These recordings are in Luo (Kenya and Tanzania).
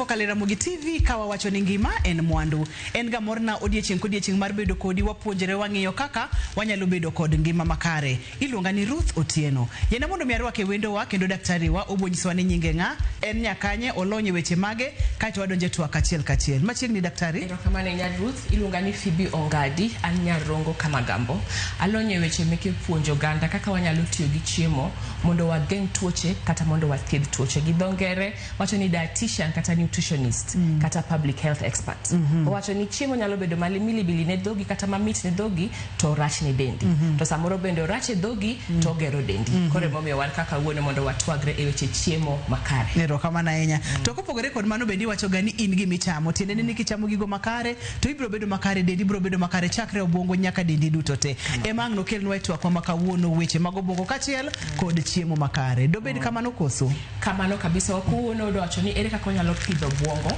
Kalera Mugi TV kawa wacho ni ngima en mwandu. En ga morna odiechieng' mar bedo kodi wapuonjre wang'iyo kaka wanyalo bedo kod ngima makare. Iluonga ni Ruth Otieno. Yena mondo mi arwake wendo wa kendo daktari wa obonyiswa ni nyinge nga en nyakanye olonye weche mage kaito wadonje twak achiel kachiel. Machiegni daktari. Erokamano nya Ruth, iluonga ni Phoebe Ongadi, an Nyarongo Kamagambo. Alonye weche meke puonjo ganda kaka wanyalo tiyo gi chiemo mondo wageng' tuoche kata mondo wathiedh tuoche. Gi dho ngere wacho ni dietitian kata nutritionist kata public health expert. Wacho ni chiemo nyalo bedo milibili ne dhogi kata mamit ne dhogi to rach ne dendi. To samoro bende rach e dhogi to gero dendi. Kore momiyo wan kaka wuone mondo watwagre e weche chiemo makare. Erokamano ahinya. To kopogore kod mano bende wacho ga ni in gi michamo. Tiende ni kichamo gigo makare to ibiro bedo makare, dendi biro bedo makare chakre obwongo nyaka dendi duto te. Emang no kelnwa twak ma kawuono weche mag obwongo kachiel kod chiemo makare. Dobed kamano koso? Kamano kabisa. Wakuono do wacho ni ere kaka wanyalo pidho obwongo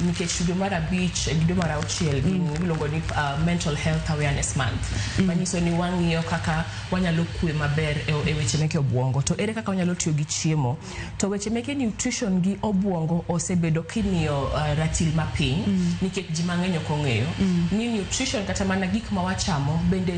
nikech dwe mar 5 dwe mar 6 miluongo ni mental health awareness month. Manyiso ni wang'iyo kaka wanyalo kwe maber e weche meke obwongo. To ere kaka wanyalo tiyo gi chiemo. To weche meke nutrition gi obwongo osebedo kimiyo ratil mapiny nikech ji mang'eny ok ong'eyo ni nutrition kata mana gik ma wachamo bende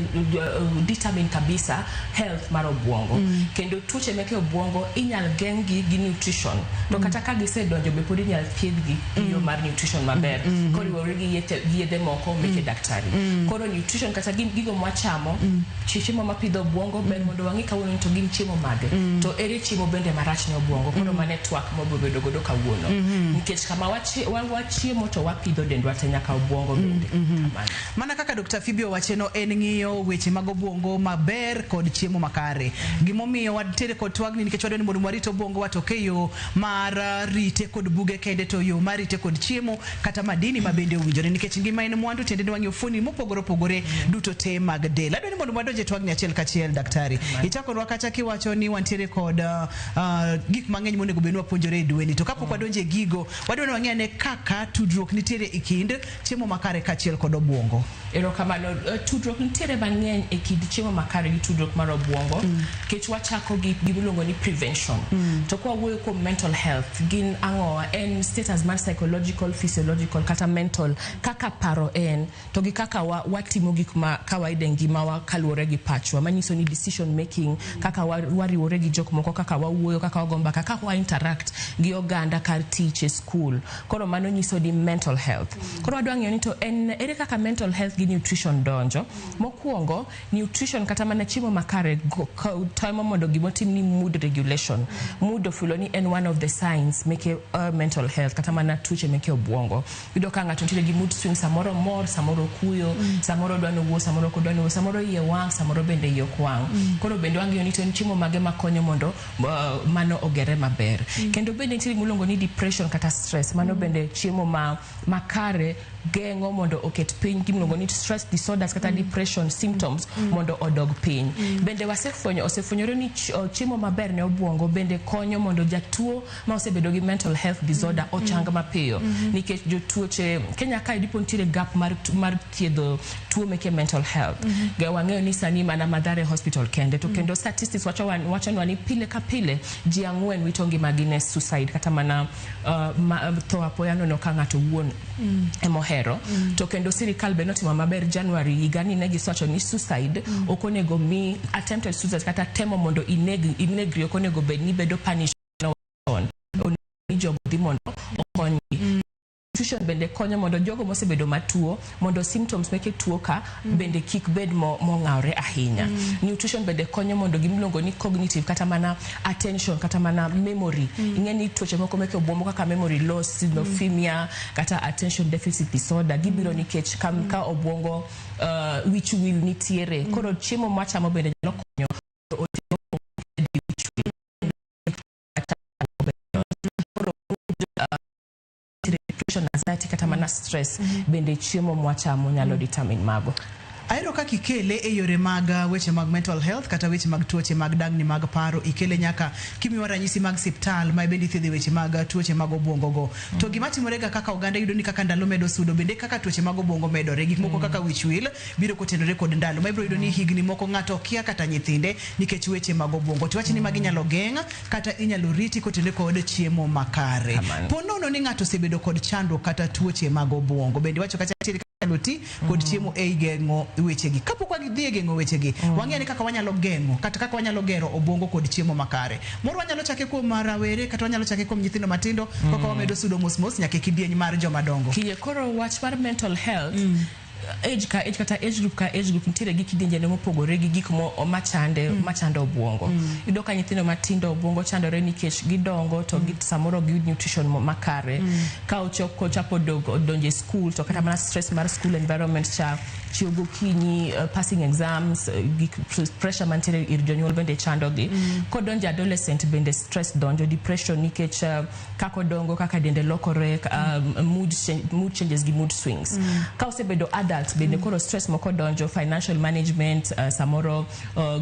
determine kabisa health mar obwongo. Kendo tuoche meke obwongo inyal geng' gi nutrition. To kata ka gisedonjo be pod inyal thiedhgi yo mar nutrition maber. Koriwore gi yedhe moko meke daktari. Koro nutrition kata gigo mwachamo, chiemo mapidho obwongo ber mondo wang'i kawuono to gin chiemo mage. To ere chiemo bende marach ne obwongo. Koro mane twak mobedo godo kawuono. Nikech kama wachiemo to wapidho dendwa te nyaka obwongo bende. Mana kaka Dr. Phoebe wacheno en ng'iyo weche mag obwongo maber kod chiemo makare. Gimomiyo watere kod twagni nikech wadwani mondo warito obwongo watoke yo mar rite kod buge kende to yo mar rite kod chiemo kata madini mabende owinjore nikech ngima en mwandu tiende ni wang'iyo fuoni mopogore duto te mag del. Adwani mondo wadonje twagni achiel kachiel daktari. Ichako rwakacha kiwacho ni wantiere kod gik mang'eny monego bedni wapuonjore e dweni. To kapok wadonje gigo wadwani wang'e ane kaka tudruok nitiere e kind chiemo makare kachiel kod obwongo. Erokamano, tudruok nitiere mang'eny e kind chiemo makare gi tudruok mar obwongo. Kech wachako gi gimiluongo ni prevention. To kwa wuoyo kuom mental health gin ang'o en status mar psychological, physiological kata mental kaka paro en to gi kaka watimo gik ma kawaida ngimawa kaluwore gi pachwa. Manyiso ni decision making kaka wariwore gi jok moko kaka wawuoyo kaka wagomba kaka wa interact gi oganda kar tich e school. Koro mano nyiso di mental health. Koro wadwa ng'iyo ni to en ere kaka mental health gi nutrition donjo. Mokwongo nutrition kata mana chiemo makare timo mondo gimotim ni mood regulation. Mood ofulo ni en one of the signs make mental health kata mana tuoche meke obwongo. Yudo ka ng'ato nitiere gi mood swing, samoro mor, samoro kuyo, samoro dwano wuo, samoro kodwano wuo, samoro iye wang', samoro bende iye ok wang'. Koro bende wang'iyo ni to en chiemo mage makonyo mondo mano ogere maber. Kendo bende nitiere gimiluongo ni depression kata stress. Mano bende chiemo makare geng'o mondo oket piny gimiluongo ni stress disorders kata depression symptoms mondo odog piny. Bende osefwenyore ni chiemo maber ne obwongo bende konyo mondo jatuo ma osebedo gi mental health disorder ochang mapiyo. Nikech jotuoche Kenya ka dipo nitiere gap mar thiedho tuo meke mental health. Wang'eyo ni sani mana Mathare Hospital kende. To kendo statistics wacho ni pile ka pile ji 4 wito ngimagi ne suicide kata mana tho apoya nono ka ng'ato wuon emohero. To kendo sirikal be notimo maber January higani ne gisocho ni suicide okonego mi attempted suicide kata temo mondo inegri okonego bedni bedo punished on jogo dhi mondo okonyi. Nutrition bende konyo mondo jogo mosebedo matuo mondo symptoms meke tuo ka bende kik bed mong'awre ahinya. Nutrition bende konyo mondo gimiluongo ni cognitive kata mana attention kata mana memory. Ing'eni tuoche moko meke obwongo kaka memory loss, schizophrenia kata attention deficit disorder gibiro nikech ka obwongo which will nitiere. Koro chiemo mwachamo bende nyalo konyo anxiety kata mana stress bende chiemo mwachamo nyalo determine mago. Aero kaka ikele e yore mag weche mag mental health kata weche mag tuoche mag dangni mag paro ikele nyaka kimiwa ranyisi mag siptal ma bende thiedhe weche mag tuoche mag obwongo go. To gima timorega kaka oganda yudo ni kaka ndalo medo sudo bende kaka tuoche mag obwongo medore, gik moko kaka wich wil biro kotenore kod ndalo. Ma ibiro yudo ni higni moko ng'ato kia kata nyithinde nikech weche mag obwongo. To wachni magi nyalo geng' kata inyalo riti kotenore kod chiemo makare. Ponono ni ng'ato osebedo kod chando kata tuoche mag obwongo bende wacho kata loti kod chiemo e gengo wechegi. Kapok wagidhi e gengo wechegi, wang'e ni kaka wanyalo gengo kata kaka wanyalo gero obwongo kod chiemo makare. Moro wanyalo chake kuom rawere kata wanyalo chake kuom nyithindo matindo kaka wamedo sudo mos nyaka kidieny mar joma dongo. Kije koro wach mar mental health age kata age group nitiere gi kidienje mopogore gi gik machando obwongo. Yudo ka nyithindo matindo obwongo chandore nikech gidongo to samoro gi nutrition makare. Ka ochapo donje school to kata mana stress mar school environment cha chiogo kinyi passing exams pressure mantiere ir jonyuol bende chandogi. Kodonje adolescent bende stress donjo, depression nikech kako dongo kaka dende lokore, mood changes gi mood swings. Ka osebedo adult bende koro stress moko donjo, financial management, samoro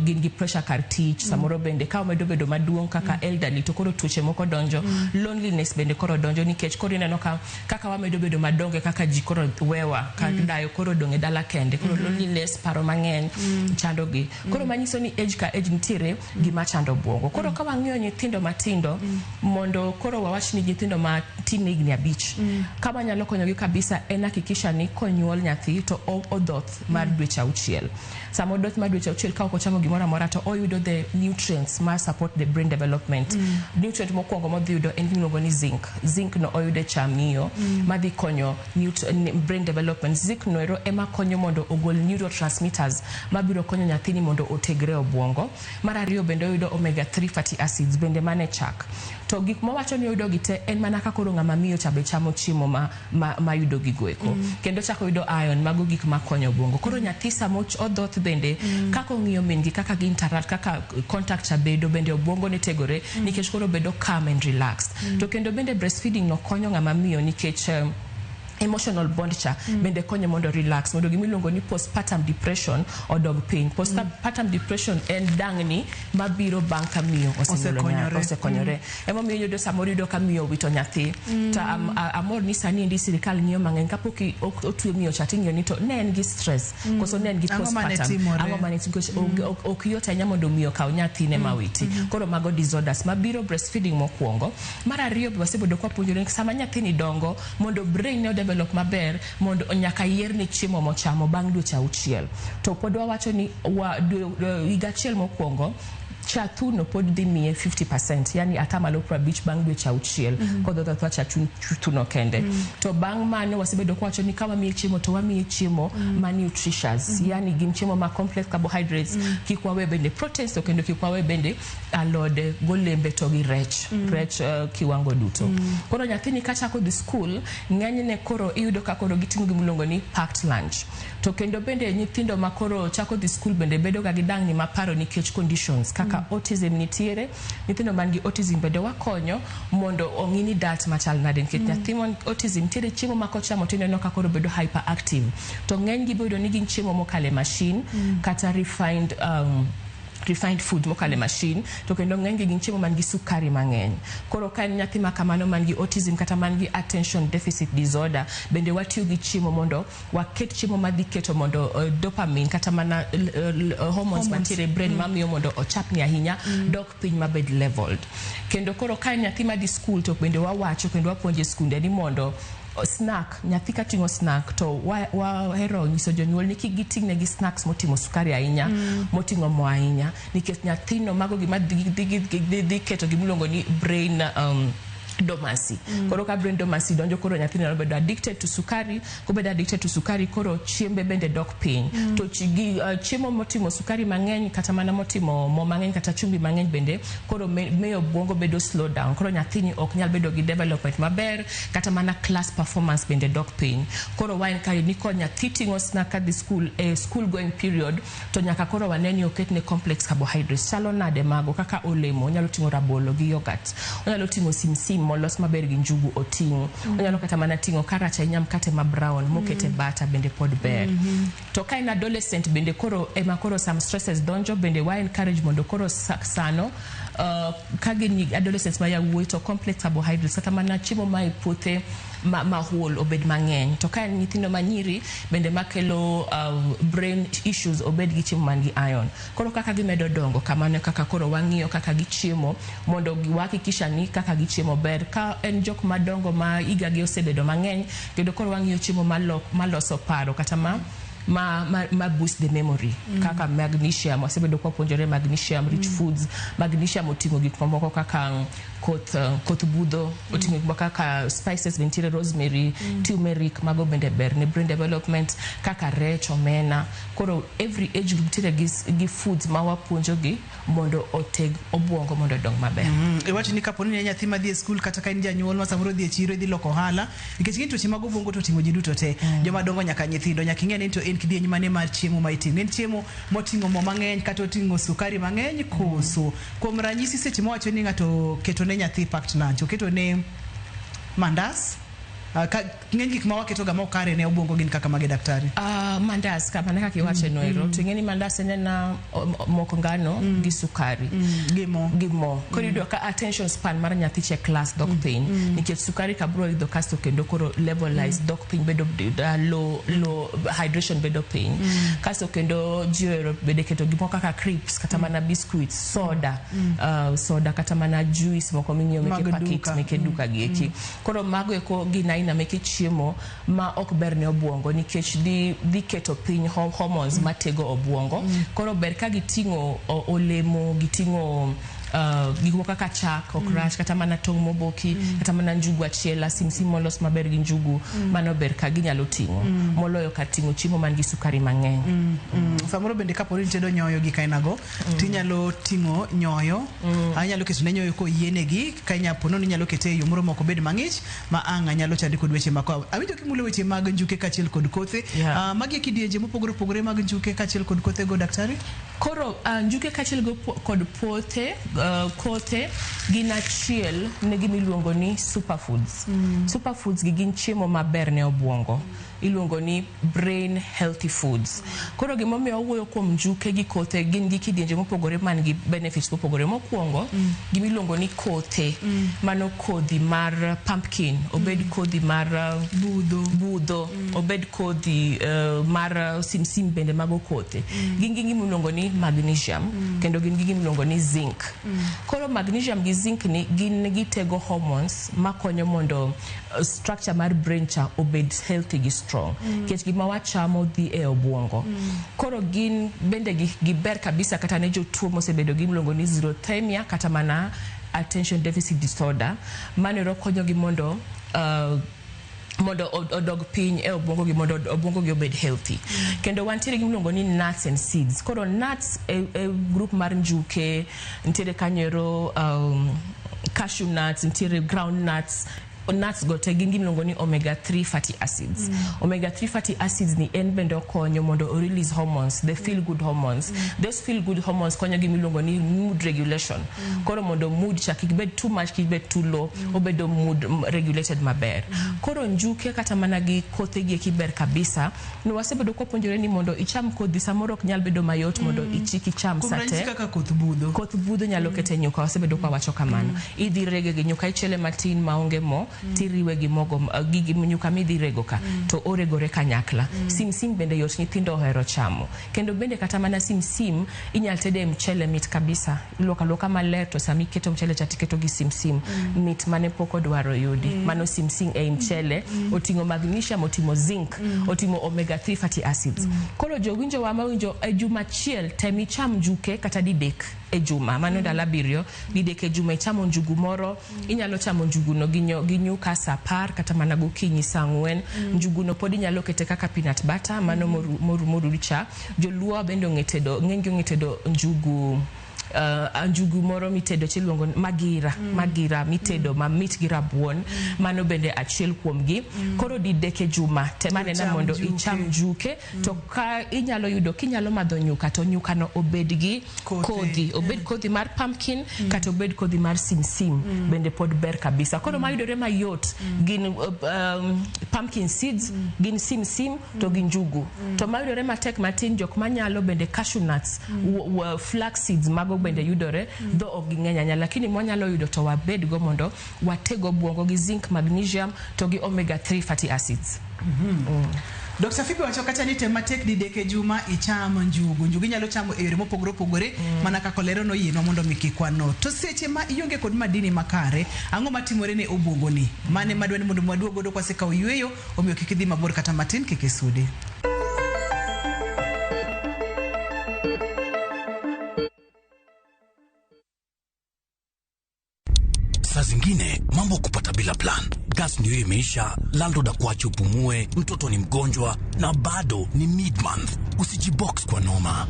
gin gi pressure kar tich, samoro bende ka omedo bedo maduong' kaka elderly to koro tuoche moko donjo, loneliness bende koro donjo nikech koro ineno kaka wamedo bedo madongo kaka ji koro wewa ka dayo koro donge dala kende, koro loneliness, paro mang'eny chandogi. Koro manyiso ni age ka age nitiere gima chando obwongo. Koro ka wang'iyo nyithindo matindo mondo koro wawach ni nyithindo matin higni 5 kama nyalo konyogi kabisa en hakikisha ni konyuol nyathi to odhoth mar dweche 6. Samo odhoth mar dweche 6 ka ok ochamo gimoro amora to oyudo the nutrients ma support the brain development. Nutrient mokwongo modhi yudo en gimiluongo ni zinc. Zinc no oyude chamiyo madhi konyo brain development. Zinc no ero ema konyo mondo ogol neurotransmitters mabiro konyo nyathini mondo otegre obwongo. Mar ariyo bende oyudo omega 3 fatty acids bende mane chak. To gik mowacho ni oyudo gite en mana kaka koro ng'ama miyo chabe chamo chiemo ma yudo gigoeko. Kendo chako yudo iron, mago gik makonyo obwongo. Koro nyathi samo odhoth bende kako ng'iyo min gi kaka interact, kaka contact chabedo bende obwongo ne tegore nikech koro bedo calm and relaxed. To kendo bende breastfeeding no konyo ng'ama miyo nikech emotional bond cha bende konyo mondo relax, mondo gimiluongo ni postpartum depression odog piny. Postpartum depression en dangni mabiro bang' ka miyo osekonyore. Emo miyo yudo samoro yudo ka miyo wito nyathi. Ta amor ni sani ndi sirikal ng'iyo mang'eny kapok otwe miyo cha ting'iyo ni to ne en gi stress koso ne en gi postpartum. Ang'o mane timore? Ok yot ahinya mondo miyo kaw nyathine mawiti. Koro mago disorders mabiro breastfeeding mokwongo. Mar ariyo wasebedo kwa puonjore sama nyathini dongo mondo brain ne develop maber mondo nyaka yierne chiemo mochamo bang' dweche 6. To pod wawacho ni higa achiel mokwongo chathuno pod dhi miye 50%, yani atamalo 50 bang' dweche 6 kodhodho chathuno kende. To bang' mano wasebedo kwacho ni kama miye chiemo to wamiye chiemo ma nutritious, yani gin chiemo ma complex carbohydrates, kikwawe bende proteins to kendo kikwawe bende alode, golembe to gi rech kiwango duto. Koro nyathini kachako dhi school ng'enyne koro iyudo ka koro gitimo gimulongo ni packed lunch. To kendo bende nyithindo ma koro chako dhi school bende bedo ga gi dangni maparo nikech conditions kaka autism nitiere. Nyithindo man gi autism bende wakonyo mondo ong'ini dat machal nade nikech nyathi mon autism nitiere chiemo ma kochamo tineno ka koro bedo hyperactive. To ng'eny gi bedo ni gin chiemo mokale machine kata refined food mokale machine, to kendo ng'eny gi gin chiemo man gi sukari mang'eny. Koro ka nyathi ma kamano man gi autism kata man gi attention deficit disorder bende watiyo gi chiemo mondo waket chiemo madhi keto mondo dopamine kata mana hormones mantiere brain mamiyo mondo ochapni ahinya dok piny mabed leveled. Kendo koro ka nyathi madhi school to bende wawacho kendo wapuonje skunde ni mondo snack, nyathi ka ting'o snack to wahero nyiso jonyuol ni kik giting'ne gi snacks moting'o sukari ahinya, moting'o mo ahinya nikech nyathino mago gima dhi keto gimiluongo ni brain dormancy. Koro ka brain dormancy donjo koro nyathino nyalo bedo addicted to sukari, koro chiembe bende dok piny. To chiemo motimo sukari mang'eny kata mana motimo mo mang'eny kata chumbi mang'eny bende koro miyo obwongo bedo slow down. Koro nyathini ok nyal bedo gi development maber kata mana class performance bende dok piny. Koro waen ka ni ko nyathi ting'o snack at the school going period to nyaka koro waneni oketne complex carbohydrates. Chalo nade mago kaka olemo, onyalo ting'o rabolo gi yogurt, onyalo ting'o simsim molos maber gi njugu oting onyalo kata mana tingo karach inyam kate ma brown mokete bata bende pod ber to ka in adolescent bende koro ema koro some stresses donjo bende wa encourage mondo koro sano kagin adolescents ma yawuoyi to complex carbohydrates kata mana chiemo ma ipothe mahol obed mang'eny to ka nyithindo manyiri bende makelo brain issues obed gi chiemo man gi iron koro kaka gimedo dongo kamano kaka koro wang'iyo kaka gichiemo mondo giwakikisha ni kaka gichiemo ber ka en jok madongo ma igagi osebedo mang'eny kendo koro wang'iyo chiemo maloso paro kata ma boost the memory kaka magnesium wasebedo kwa puonjore magnesium rich foods magnesium oting'o gik mamoko kaka koth budho oting'o gik kaka spices ventire rosemary turmeric mago bende ber ne brain development kaka rech omena koro every age group tire gi foods ma wapuonjogi mondo oteg obwongo mondo dong maber iwacho ni kaponi ne nyathi madhi e skul kata ka in janyuol ma samoro dhi e chiro dhi loko hala nikech gin tuoche mag obwongo to ting'o ji duto te joma dongo nyaka nyithindo nyaka ing'e ni to en kidieny mane mar chiemo ma iting'o en chiemo moting'o mo mang'eny kata oting'o sukari mang'eny koso kuom ranyisi seche mowacho ni ng'ato keto ne nyathi packed lunch oketo ne mandas ng'eny gik ma waketo ga mokare ne obwongo gin kaka mage daktari mandas kama naka kiwache noero to ng'eni mandas en na moko ngano gi sukari gimo korido ka attention span mar nyathi che class dok piny nikech sukari kabro idho kasto kendo koro levelize dok piny bedo low hydration bedo piny kasto kendo jiero bede keto gimo kaka crisps kata mana biscuits soda kata mana juice moko minyo meke packet meke duka gieki koro mago eko gina ina meke chiemo ma ok ber ne obwongo nikech di keto piny hormones matego obwongo koro ber ka giting'o olemo giting'o gik kaka chak okrash kata mana tong' moboki kata mana njugu achiela simsim molos maber gi njugu mano ber ka ginyalo ting'o moloyo ka ting'o chiemo man gi sukari mang'eny samoro bende kaponi tedo nyoyo gi kainago tinyalo ting'o nyoyo anyalo keto ne nyoyo ko yienegi ka inyapono ni nyalo kete yo moro moko bed mang'ich ma anga nyalo chandi kod weche mako awinjo kimulo weche mag njuke kachiel kod kothe magi kidienje mopogore opogore mag njuke kachiel kod kothe go daktari koro njuke kachiel go kod kothe gin achiel ne gimiluongo ni superfoods superfoods gin chiemo maber ne obwongo iluongo ni brain healthy foods koro gimomiyo owuoyo kuom njuke gi kothe gin gi kidienje mopogore man gi benefits mopogore mokwongo gimiluongo ni kothe mano kodhi mar pumpkin obed kodhi mar budho obed kodhi mar simsim bende mago kothe gin gimiluongo ni magnesium kendo gin gimiluongo ni zinc koro magnesium gi zinc ni gin gitego hormones makonyo mondo structure mar brain cha obed healthy gi strong kech gima wachamo dhi e obwongo koro gin bende giber kabisa kata ne jotuo mosebedo gimiluongo ni xerothemia kata mana attention deficit disorder manero konyo gi mondo odog piny e obwongo gi mondo obwongo gi obed healthy kendo wantiere gimiluongo ni nuts and seeds koro nuts e group mar njuke ntiere kanyero cashew nuts ntiere ground nuts nuts go te gin gimiluongo ni omega 3 fatty acids omega 3 fatty acids ni en bende okonyo mondo o release hormones the feel good hormones those feel good hormones konyo gimiluongo ni mood regulation koro mondo mood cha kik bed too much kik bed too low obedo mood regulated maber koro njuke kata mana gi kothe gi kiber kabisa no wasebedo ko puonjore ni mondo icham kodhi samoro ok nyal bedo mayot mondo ichiki cham sate kaka koth budho nyalo kete nyuka wasebedo kwa wacho kamano idhi rege gi nyuka ichele matin maonge mo tiriwe gi mogo gigi nyuka midhi rego ka to oregore kanyakla simsim bende yot nyithindo ohero chamo kendo bende kata mana simsim inyal tede mchele mit kabisa loka maler to sami keto mchele cha tiketo gi simsim mit mane poko dwaro yudi mano simsim e mchele otingo magnesium otingo zinc otingo omega 3 fatty acids koro jowinjo wa mawinjo e juma chiel temi cham njuke kata didek e juma mano dala birio didek e juma chamo njugu moro inyalo chamo njugu no gi nyuka sapar kata mana gokinyi sangwen njugu no podi nyalo kete kaka peanut butter mano moru richa joluo bendo ng'enyo ngetedo njugu anjugu moro mitedo chiluongo magira mitedo mamit gi rabuon mano bende achiel kuomgi koro dideke juma temane na mondo icham juke to ka inyalo yudo kinyalo madho nyuka to nyuka no obed gi kodhi obed kodhi mar pumpkin kata obed kodhi mar simsim bende pod ber kabisa koro mayudore mayot gin pumpkin seeds gin simsim to gin njugu to mayudore matek matin jok manyalo bende cashew nuts flax seeds mago bende yudore do ogingenya lakini mwanyalo yudo to wabed go mondo watego buongo gi zinc magnesium to gi omega 3 fatty acids. Dr. Fibi wacho kata ni tematek dideke juma ichamo njugu nyalo chamo e yore mopogore opogore mana kaka lero no yino mondo mikikwano to seche ma ionge kod madini makare ang'o matimore ne obwongo ni mane madwani mondo mwaduogo godo kwa seka oyweyo omiyo kikidhi mabor kata matin kikisudi. Saa zingine mambo kupata bila plan. Gas ndio imeisha, landlord akuache upumue, mtoto ni mgonjwa na bado ni mid-month. Usijibox kwa noma.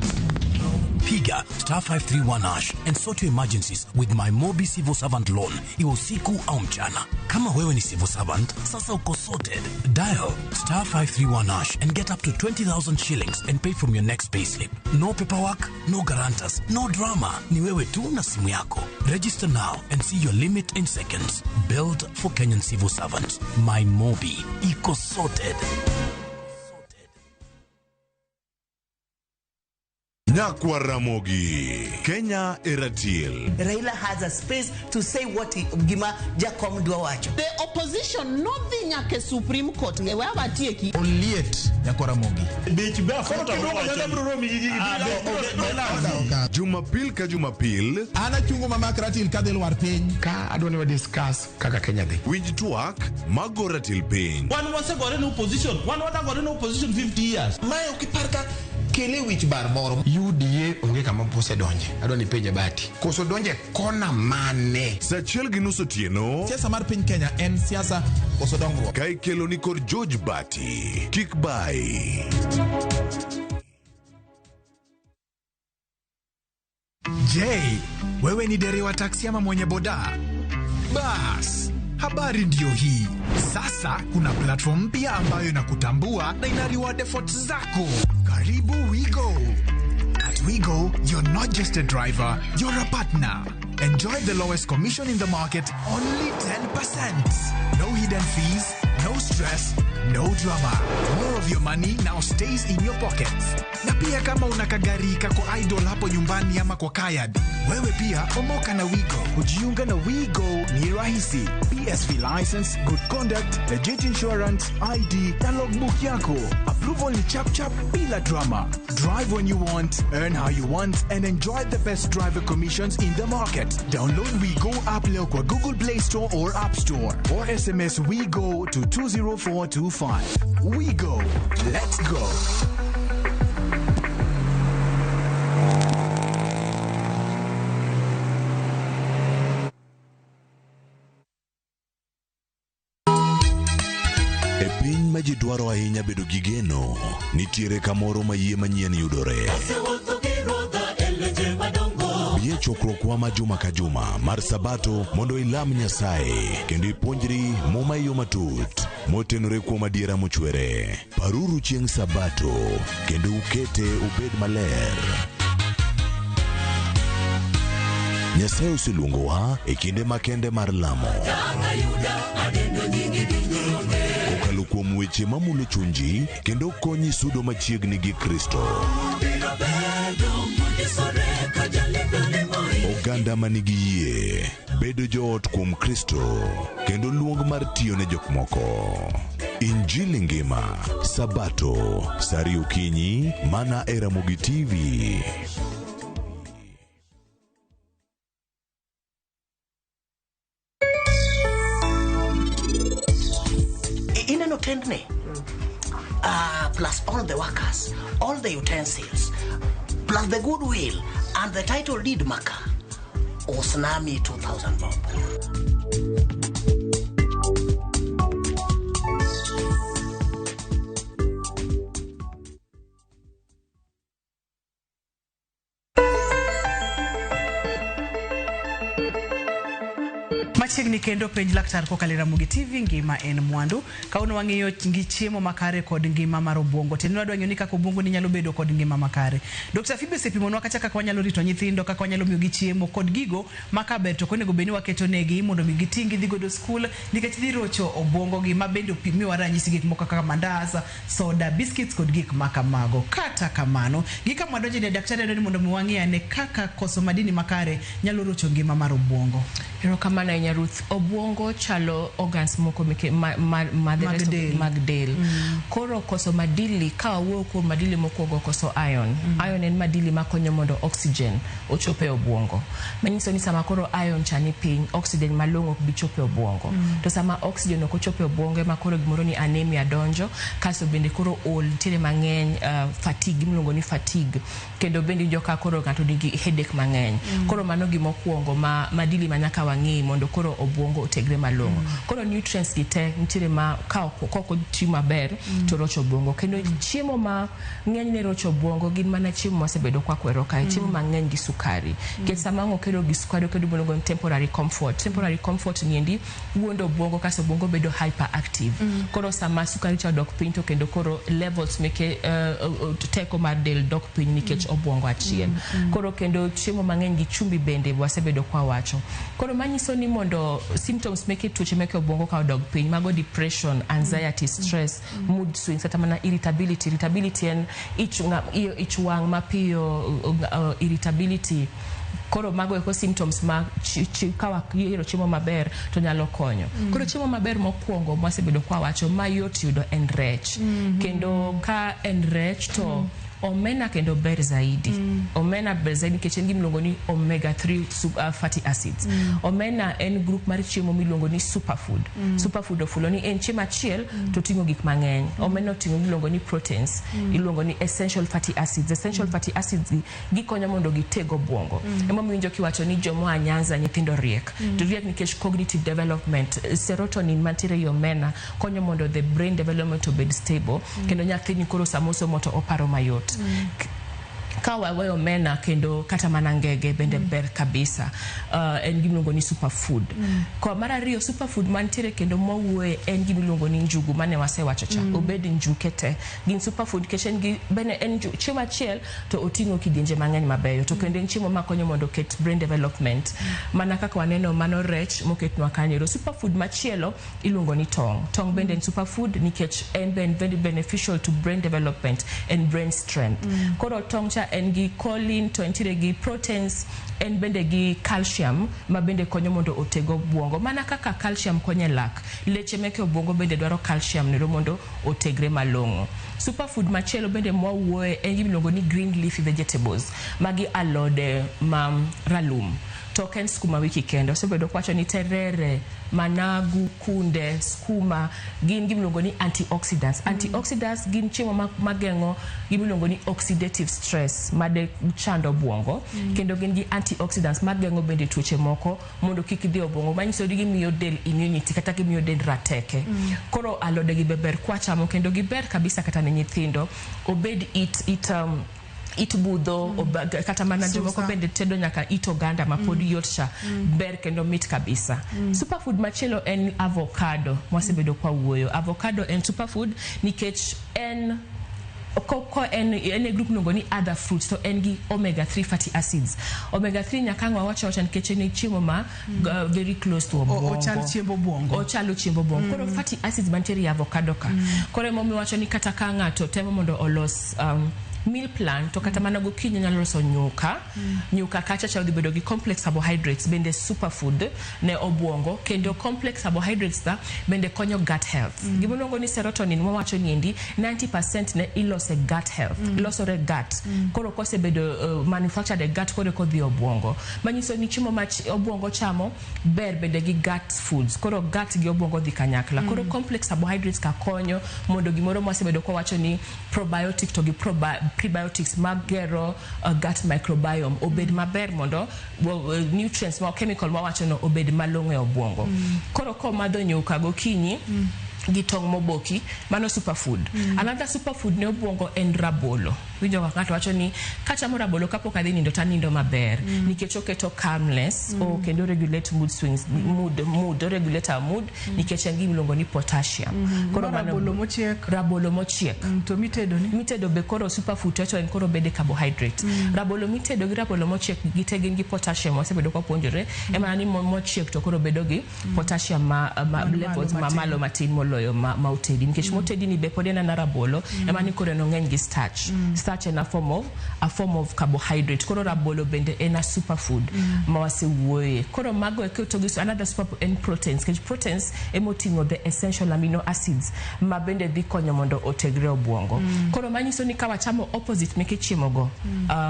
Piga *531# and sort your emergencies with my Mobi Civil Servant Loan. Iwe usiku au mchana. Kama wewe ni civil servant, sasa uko sorted. Dial *531# and get up to 20,000 shillings and pay from your next payslip. No paperwork, no guarantors, no drama. Ni wewe tu na simu yako. Register now and see your limit in seconds. Build for Kenyan civil servants. My Mobi. Iko sorted. Nyakwa Ramogi, Kenya Eratil. Raila has a space to say what Gima Jacom Dwawacho. The opposition, nothing at the Supreme Court. Onliet Nyakwa Ramogi. Jumapil ka Jumapil. Ana chungo mama Ratil kadel war piny. Ka adwani wa discuss kaka Kenya dhi. Winj tuak mago Ratil piny. One was got in opposition. One was got in opposition 50 years. Mayo kiparka kele wich bar moro. UDA onge kama pose donje. Adwani penje bati. Koso donje kona mane. Sachiel gi nusu tieno. Siasa mar piny Kenya en siasa koso dongruok. Kai kelo ni kod George Bati. Kik bai. Je, wewe ni dereva taksi ama mwenye boda? Bas, habari ndio hii. Sasa kuna platform mpya ambayo inakutambua na ina reward efforts zako. Karibu WeGo. At WeGo, you're not just a driver, you're a partner. Enjoy the lowest commission in the market, only 10%. No hidden fees, no stress, no drama. More of your money now stays in your pockets. Na pia kama unakagari kako idle hapo nyumbani ama kwa kayad, wewe pia omoka na WeGo. Kujiunga na WeGo ni rahisi. PSV license, good conduct, legit insurance, ID na logbook yako. Approval ni chap chap bila drama. Drive when you want, earn how you want, and enjoy the best driver commissions in the market. Download WeGo app leo kwa Google Play Store or App Store, or SMS WeGo to 20425. WeGo, let's go. E piny ma ji dwaro ahinya bedo gi geno, nitiere kamoro ma yie manyien yudore. Bie chokruokwa ma juma ka juma mar Sabato mondo ilam Nyasaye kendo ipuonjri muma yo matut motenore kuom adiera mochwere. Paruru chieng' Sabato kendo ukete ubed maler. Nyasaye oseluongowa e kinde makende mar lamo. Kokalo kuom weche mamulo chunji kendo konyi sudo machiegni gi Kristo. Oganda manigi yie bedo joot kuom Kristo kendo luong mar tiyo ne jok moko. Injili ngima Sabato sari okinyi mana e Ramogi TV. Ineno tendne. Plus all the workers, all the utensils, plus the goodwill and the title deed marker. Osnami 2,000 bob. Machiegni kendo penj laktar kokalo Ramogi TV ngima en mwandu. Kauno wang'iyo ngi chiemo makare kod ngima mar obwongo. Tendo wadwanyo ni kaka obwongo ni nyalo bedo kod ngima makare. Dr. Phoebe sepimonwa kaka wanyalo rito nyithindo, kaka wanyalo miyo gi chiemo kod gigo makaber to konego beni waketo negi mondo mi gitingi dhi godo skul nikech dhi rocho obwongo gi mabende opimiwa ranyisi gik moko kaka mandazi, soda, biscuits kod gik makamago. Kata kamano, gika mwadonje ne daktari ni mondo miwang'ia ne kaka koso madini makare nyalo rocho ngima mar obwongo. Erokamano ahinya Ruth. Obwongo chalo organs moko mag del. Koro koso madili ka wawuoyo kuom madili mokwongo koso iron. Iron en madili makonyo mondo oxygen ochope obwongo. Manyiso ni sama koro iron chani piny, oxygen malong'o ok bi chope obwongo. To sama oxygen ok ochope obwongo ema koro gimoro ni anemia donjo, kaso bende koro ol nitiere mang'eny, fatigue miluongo ni fatigue. Kendo bende joka koro ng'ato nigi headache mang'eny. Koro mano gimokwongo madili manyaka wang'i mondo koro obwongo otegre malong'o. Koro nutrients gi te nitiere ma koko ti maber to rocho obwongo. Kendo chiemo ma ng'eny ne rocho obwongo gin mana chiemo mosebedo kwa kwero kae, chiemo mang'eny gi sukari. Ket sama ng'okero gi sukari kendo bonogo temporary comfort. Temporary comfort niendi wuondo obwongo kaso obwongo bedo hyperactive. Koro sama sukari cha dok piny to kendo koro levels meke teko mar del dok piny nikech obwongo achiel. Koro kendo chiemo mang'eny gi chumbi bende wasebedo kwa wacho. Koro manyiso ni mondo symptoms meke tuoche meke obwongo ka odog piny, mago depression, anxiety, stress, mood swings, kata mana irritability. Irritability en ich wang' mapiyo, irritability. Koro mago eko symptoms ma kawa yero chiemo maber to nyalo konyo. Koro chiemo maber mokwongo mwasebedo kwa wacho mayot yudo en rech. Kendo ka en rech to omena kendo ber zaidi. Omena ber zaidi nikech en gimiluongo ni omega 3 fatty acids. Omena en group mar chiemo miluongo ni superfood. Superfood ofulo ni en chiemo achiel to ting'o gik mang'eny. Omena oting'o miluongo ni proteins, iluongo ni essential fatty acids. Essential fatty acids gikonyo mondo gitego obwongo. Ema miwinjo kiwacho ni jomo Nyanza nyithindo riek. To riek nikech cognitive development, serotonin mantiere i omena konyo mondo the brain development obed stable. Kendo nyathini koro samoso moto oparo mayot. Kawa wayo omena kendo kata mana ngege bende ber kabisa. En gimiluongo ni superfood. Kwa mara ariyo superfood mantiere kendo mowuoye en gimiluongo ni njugu mane wasewacho cha. Obed njuke te. Gin superfood keshen gi bene en chiemo achiel to oting'o kidienje mang'eny mabeyo. To kendo en chiemo makonyo mondo ket brain development. Mana kaka waneno mano rech moketnwa kanyo. Superfood machielo iluongo ni tong'. Tong' bende en superfood nikech en very beneficial to brain development and brain strength. Koro tong' cha en gi choline to entire gi proteins, en bende gi calcium ma bende konyo mondo otego obwongo. Mana kaka calcium konyo lak, leche meke obwongo bende dwaro calcium nero mondo otegre malong'o. Superfood machielo bende mwawuoye en gimiluongo ni green leafy vegetables, magi alode ralum. Token skuma wiki kendo osebedo kwacho ni terere, managu, kunde, skuma gin gimiluongo ni antioxidants. Antioxidants gin chiemo mageng'o gimiluongo ni oxidative stress made chando obwongo. Kendo gin gi antioxidants mageng'o bende tuoche moko mondo kik dhi obwongo, manyiso ni gimiyo del immunity kata gimiyo del rateke. Koro alode gi ber kwachamo kendo giber kabisa kata ne nyithindo. Obed it budho, kata mana jomoko bende tedo nyaka it oganda mapodi yot cha, ber kendo mit kabisa. Superfood machielo en avocado, mwasebedo kwa wuoyo. Avocado en superfood nikech en group nongo ni other fruits to en gi omega 3 fatty acids. Omega 3 nyakangwa wacha nikech en chiemo ma very close to obwongo. Ochalo chiembo obwongo. Ochalo chiembo obwongo. Koro fatty acids mantiere avocado ka. Koro momi wacho ni kata ka ng'ato temo mondo olos meal plan to kata mana gokinyi nyalo loso nyuka kacha cha udhi bedo gi complex carbohydrates bende superfood ne obwongo. Kendo complex carbohydrates da bende konyo gut health. Gimiluongo ni serotonin mwawacho niendi 90% ne ilose gut health, ilosore gut. Koro kosebedo manufactured gut koro kodhi obwongo. Manyiso ni chiemo ma obwongo chamo ber bende gi gut foods. Koro gut gi obwongo dhi kanyakla. Koro complex carbohydrates ka konyo mondo gimoro mwasebedo kwa wacho ni probiotic to gi prebiotics magero gut microbiome obed maber mondo nutrients ma chemical ma wacho no obed malong'o e obwongo. Koro ko madho nyuka gokinyi gi tong' moboki, mano superfood. Another superfood ne obuongo en rabolo. Winjo ka ng'ato wacho ni kachamo rabolo kapok adhi nindo tanindo maber nikech oketo calmness o kendo regulate mood swings, mood regulate our mood nikech en gimiluongo ni potassium. Koro rabolo mochiek to mitedo be koro superfood to en koro bede carbohydrate. Rabolo mitedo gi rabolo mochiek gite gin gi potassium osebedo ka puonjore ema ni mochiek to koro bedo gi potassium ma levels ma malo matin moloyo ma utedi nikech motedi ni be pod en na rabolo ema ni koro no ng'eny gi starch in a form of carbohydrate. Koro rabolo bende en a superfood ma wasewuoye. Koro mago ekotogis another superfood en proteins. Kech proteins emoting'o the essential amino acids ma bende dhi konyo mondo otegre obuongo. Koro manyiso ni ka wachamo opposite meke chiemo go.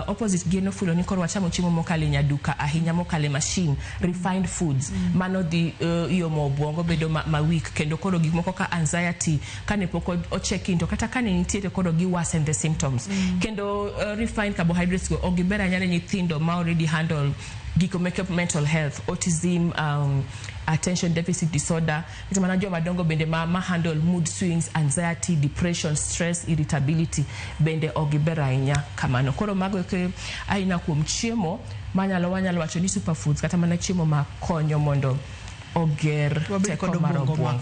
Opposite geno fulo ni koro wachamo chiemo mokale nyaduka ahinya mokale machine refined foods mano dhi yomo obuongo bedo ma weak kendo koro gik moko ka anxiety kane poko ocheck-in to kata kane nitiere koro gi worsen the symptoms. Kendo refined carbohydrates go ogibera nyane nyithindo ma already handle giko make up mental health, autism, attention deficit disorder. Ito manajua madongo bende ma handle mood swings, anxiety, depression, stress, irritability bende ogibera inya kamano. Koro mago ke aina kuom chiemo wanyalo wacho ni superfoods kata mana chiemo ma konyo mondo oger teko mar obuongo.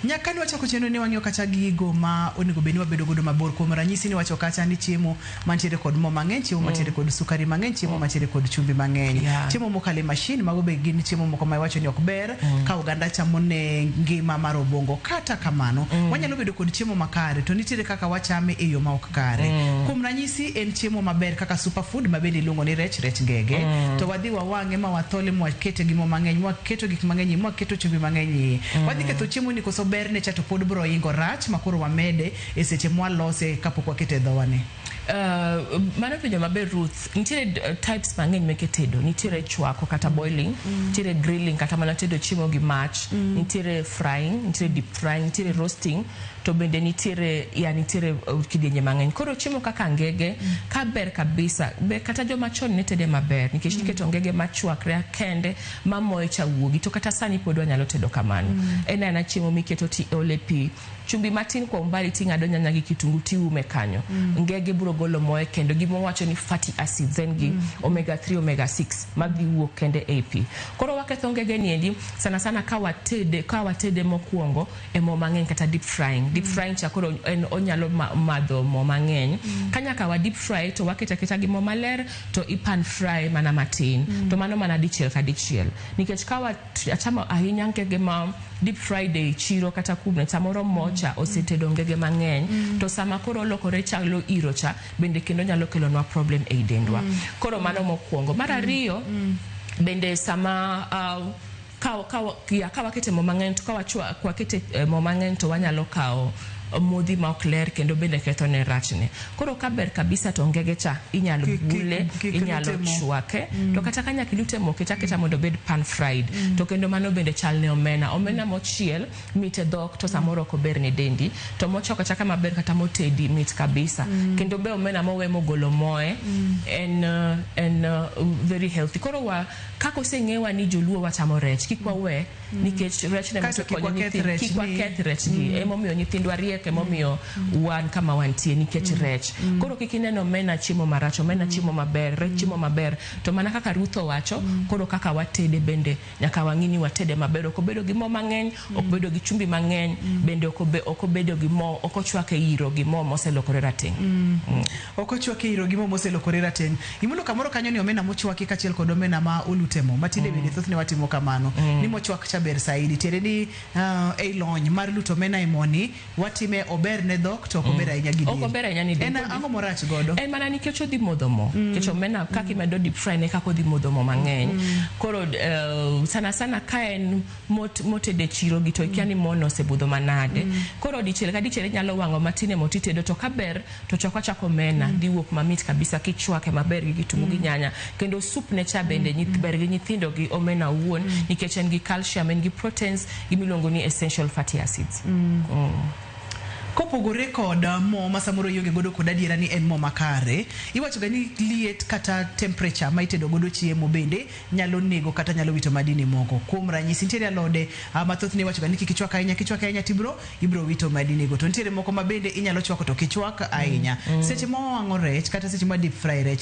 Nyaka ni wachako chenro ni wang'io kacha gigo ma onego beni wabedo godo mabor kuom ranyisi ni wacho kacha ni chiemo mantiere kod mo mang'eny, chiemo mantiere kod sukari mang'eny, chiemo mantiere kod chumbi mang'eny, chiemo mokale machine mago be gin chiemo moko ma wacho ni ok ber ka oganda chamo ne ngima mar obuongo. Kata kamano wanyalo bedo kod chiemo makare to nitiere kaka wachame e yo ma ok kare. Kuom ranyisi en chiemo maber kaka superfood ma bende iluongo ni rech ngege to wadhi wawang'e ma wathole ma wakete gimo mang'eny, waketo gik mang'eny, ma keto chumbi mang'eny. Wadhi ketho chiemo ni koso ber ne cha to pod bro ingo rach makoro wamede e seche mwalose kapok wakete dhowane. Mano penjo maber Ruth, nitiere types mang'eny meke tedo. Nitiere chwako kata boiling, nitiere grilling kata mana tedo chiemo gi mach, nitiere frying, nitiere deep frying, nitiere roasting, to bende nitiere kidienje mang'eny. Koro chiemo kaka ngege ka ber kabisa be kata joma chon ne tede maber nikech niketo ngege machwakre kende mamoye cha wuogi to kata sani pod wanyalo tedo kamano. En chiemo miketo ti ole pi chumbi matin kwa umbali ting'ado nyanya gi kitungu tiume kanyo. Ngege bro golo moye kendo gimo wacho ni fatty acids then gi omega 3 omega 6 madhi wuok kende AP. Koro waketho ngege ni endi sana ka watede mokuongo e mo mang'eny kata deep frying. Deep frying cha koro onyalo madho mo mang'eny. Kanya ka wa deep fry to waketa gi mo maler to ipan fry mana matin. To mano mana dichiel ka dichiel. Nikech ka wachamo ahinya ngege ma deep friday chiro kata kumne samoro mocha osetedo ngege mang'eny to sama koro lokore chalo iro cha bende kendo nyalo kelo nwa problem e dendwa. Koro mano mokuongo. Mar ariyo bende sama ka wakete mo mang'eny to ka wakete mo mang'eny to wanyalo kao modhi ma ok ler kendo bende ketho ne rachne. Koro kaber kabisa to ngege cha inyalo bule, inyalo chwake to kata kanya kilute mo keta mondo bed pan fried to kendo mano bende chalne omena mochiel mite dhok to samoro ko ber ne dendi to mochoko chaka maber kata motedi mit kabisa kendo be omena mowe mogolo moe en very healthy. Koro kako seng'ewa ni joluo wachamo rech kikwa we nikech rech ne moto konyo nyithindo kikwa keth rech gi emomiyo nyithindwa emomiyo wan kama wantie nikech rech. Koro kikineno omena chiemo marach, omena chiemo maber, rech chiemo maber to mana kaka Rutho wacho koro kaka watede bende nyaka wang'ini watede maber. Ok obedo gi mo mang'eny, ok obedo gi chumbi mang'eny, bende ok obedo gi mo, ok ochwake iro gi mo moselokore rateng'. Ok ochwake iro gi mo moselokore rateng'. Imulo kamoro kanyo ni omena mochwaki kachiel kod omena ma olutemo matinde bende thothne watimo kamano ni mochwak cha ber saidi tiere ni e lony mar luto omena e moni watime ober ne dhok to ober ahinya gi ok ober ahinya ni en ang'o morach godo? En mana nikech odhi modho mo nikech omena kaka imedo deep fry ne kaka odhi modho mo mang'eny. Koro sana ka en motede chiro gi to ikia ni mono osebudho manade. Koro dichiel ka dichiel nyalo wang'o matine motitedo to kaber to chako omena dhi wuok mamit kabisa kichwake maber gi kitungu gi nyanya kendo soup ne cha bende ber gi nyithindo gi omena wuon nikech en gi calcium, en gi proteins, gimiluongo ni essential fatty acids. kopogore kod mo masamoro yonge godo kod adiera ni en mo makare, iwacho ga ni liet kata temperature ma itedo godo chiemo bende nyalo nego kata nyalo wito madini moko. Kuom ranyisi nitiere alode mathoth ne iwacho ga ni kichwaka ahinya ibro wito madini go. To nitiere moko ma bende inyalo chwako to kichwak ahinya. Seche mo wang'o rech kata seche ma deep fry rech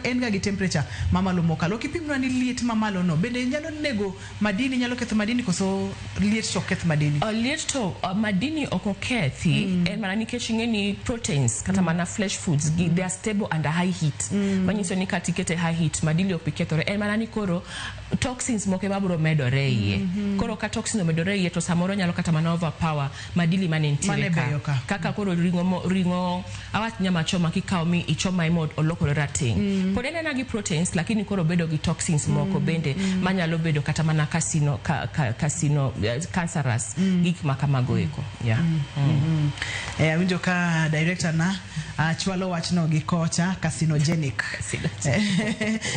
en ga gi temperature mamalo mokalo. Kipimno ni liet mamalo no bende nyalo nego madini, nyalo ketho madini koso liet to ketho madini. Liet to madini oko kethi en mana nikech ng'eni proteins kata mana flesh foods they are stable under high heat. Manyiso ni katikete high heat madini ok kethore. En mana ni koro toxins moko mabro medore iye. Koro ka toxins medore iye to samoro nyalo kata mana overpower madili manentiere ka. Kaka koro ringo awach nyama choma kikao mi ichoma imod olokore rating. Pod en gi proteins lakini koro bedo gi toxins moko bende manyalo bedo kata mana cancerous gik makamago eko. Winjo ka director na chwalo wachno gi kocha carcinogenic.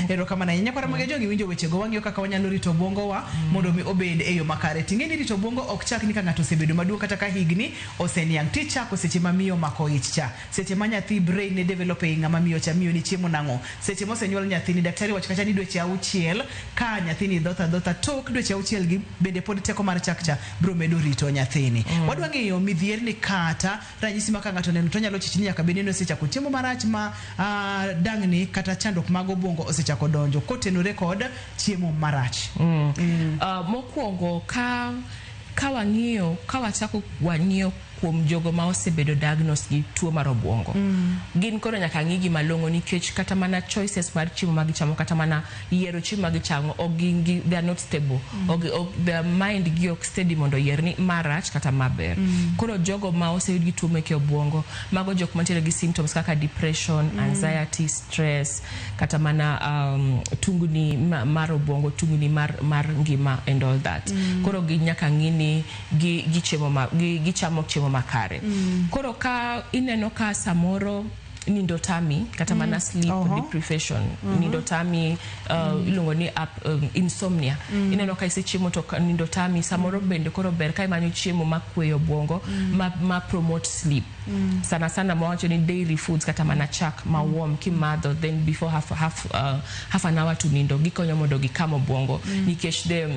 Ero kama na nyanya kwa magejo winjo weche go wang'yo kaka wanyalo rito bongo wa mondo mi obed eyo makare. Tingeni rito bongo ok chak ni ka ng'ato osebedo maduong' kata ka higni oseniang ticha ko seche mamiyo mako ich cha. Seche ma nyathi brain ne developing ng'ama miyo cha miyo ni chiemo nang'o. Seche mo senyuol nyathi ni daktari wacho kacha ni dweche 6 ka nyathi ni dhotha tok dweche 6 gi bende pod teko mar chakcha bro medo rito nyathini. Wadwa ng'eyo midhier ni kata ranyisi ma ka ng'ato neno to nyalo chichni nyaka bende no sechako chiemo marach ma dang'ni kata chandruok mag obwongo osechako donjo kotenore kod chiemo marach. Mokwongo ka wachako wang'iyo kuom jogo ma osebedo diagnose gi tuo mar obwongo. Gin koro nyaka ng'igi malong'o nikech kata mana choices mar chiemo ma gichamo kata mana yiero chiemo ma gichamo they are not stable. Their mind gi ok steady mondo yier ni marach kata maber. Koro jogo ma oseyud gi tuo meke obwongo mago jok mantiere gi symptoms kaka depression, anxiety, stress kata mana tungni mar obwongo, tungni mar ngima and all that. Koro gi nyaka ng'ini gichamo chiemo makare. Koro ka ineno ka samoro nindotami kata mana sleep deprivation, nindotami ilungo ni insomnia. Ineno ka isi chiemo to nindotami samoro bende koro ber ka imanyo chiemo makweyo obwongo ma promote sleep. Sana mwacho ni dairy foods kata mana chak ma warm kimadho then before half an hour to nindo gikonyo mondo gikamo obwongo nikech the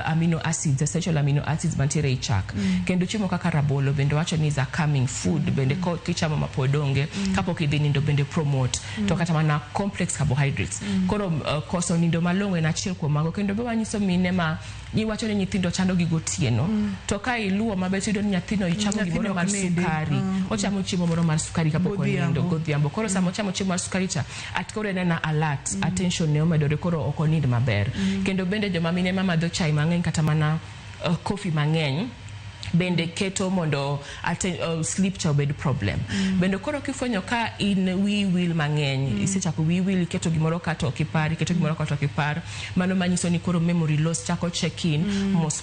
amino acids, essential amino acids mantiere i chak. Kendo chiemo kaka rabolo bende wacho ni is a calming food bende kichamo mapodonge kapok idhi nindo bende promote to kata mana complex carbohydrates. Koro koso nindo malong'o en achiel kuom mago. Kendo be wanyiso mine ma iwacho ni nyithindo chando gi gotieno to ka iluwo maber tido ni nyathino ichamo gimoro mar sukari. Ochamo chiemo moro mar sukari kapok onindo godhiambo. Koro samo chamo chiemo mar sukari cha atkore nena alert, attention ne omedore koro ok onind maber. Kendo bende joma mine ma madho chai mang'eny kata mana coffee mang'eny bende keto mondo sleep cha obed problem. Bende koro kifwenyo ka in will mang'eny isechako will keto gimoro kata okipar mano manyiso ni koro memory loss chako check in mos.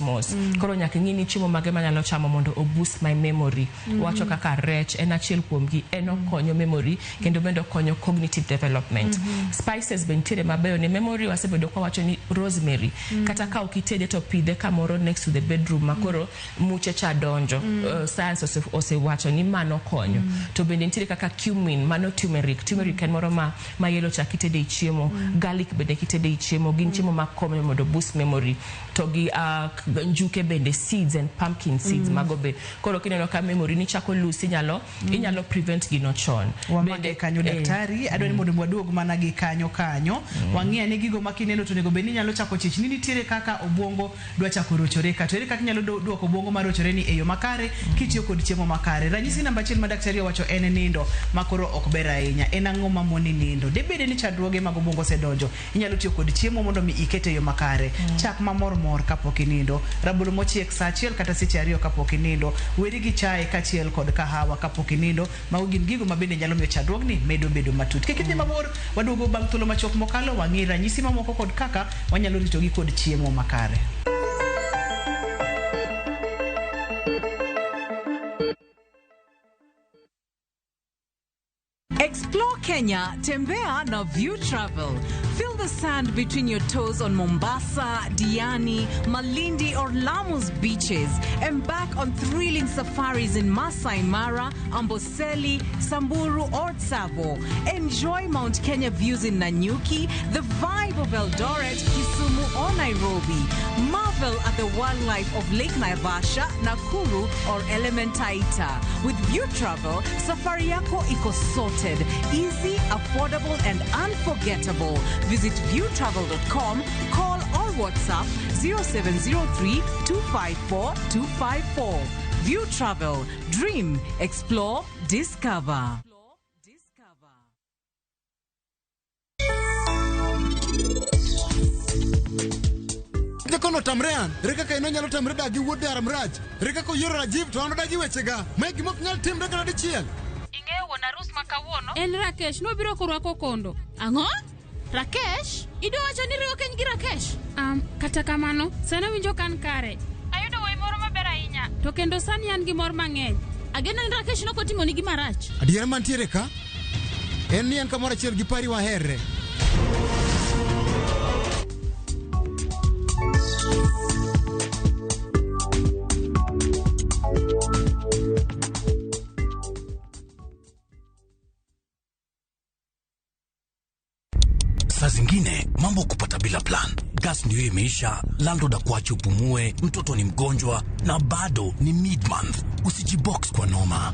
Koro nyaka ng'ini chiemo mage manyalo chamo mondo o boost my memory. Wacho kaka rech en achiel kuom gi, en okonyo memory kendo bende okonyo cognitive development. Spices bende tiere mabeyo ne memory. Wasebedo kwa wacho ni rosemary kata ka okitede to pidhe kamoro next to the bedroom makoro muche cha donjo. Science osewacho ni mano konyo. To bende nitiere kaka cumin, mano turmeric en moro ma yelo cha kitede chiemo. Garlic bende kitede chiemo. Gin chiemo makonyo mondo boost memory. To gi njuke bende seeds and pumpkin seeds mago be. Koro kineno ka memory ni chako lusi inyalo prevent gino chon. Bende kanyo daktari adoni mondo mwaduog mana gi kanyo wang'ia ni gigo makineno to nego bende nyalo chako chich ni nitiere kaka obwongo dwa chako rochore ka to ere kaka nyalo duoko obwongo marochore ni eyo makare kitiyo kod chiemo makare. Ranyisi namba 1 ma daktari wacho en nindo makoro ok ber ahinya. En ang'o ma moni nindo? Debede ni chandruoge mag obwongo sedonjo. Inyalo tiyo kod chiemo mondo mi ikete eyo makare. Chak mamor kapok inindo, rabolo mochiek sa achiel kata seche 2 kapok inindo, weri gi chai kachiel kod kahawa kapok inindo. Mago gin gigo ma bende nyalo miyo chandruogni medo bedo matut. Kik idhi mabor, waduogo bang' thuolo machok mokalo wang'i ranyisi mamoko kod kaka wanyalo ritogi kod chiemo makare. Explore Kenya, tembea na View Travel. Feel the sand between your toes on Mombasa, Diani, Malindi or Lamu's beaches. Embark on thrilling safaris in Masai Mara, Amboseli, Samburu or Tsavo. Enjoy Mount Kenya views in Nanyuki, the vibe of Eldoret, Kisumu or Nairobi. Marvel at the wildlife of Lake Naivasha, Nakuru or Elementaita. With View Travel, safari yako iko sorted, easy, affordable and unforgettable. Visit viewtravel.com, call or WhatsApp 0703 254 254. View Travel. Dream, explore, discover. Kono tamrean reka ka ino nyalo tamre dagi wuode aramraj reka ko yoro Rajiv to ano dagi wechega megi mok nyal tim reka dichiel ing'eyo wona Rus makawuono en Rakesh no biro korwako kondo ang'o Rakesh idwa wacho ni riwo keny gi Rakesh kata kamano sani winjo kan kare ayudo wuoyi moro maber ahinya to kendo sani an gi mor mang'eny ageno ni Rakesh no kotimo ni gima rach adiera mantiere ka en ni en kamoro achiel gi pari waherre. Saa zingine mambo kupata bila plan. Gas ndio imeisha, landlord akuache upumue, mtoto ni mgonjwa na bado ni mid-month. Usijibox kwa noma.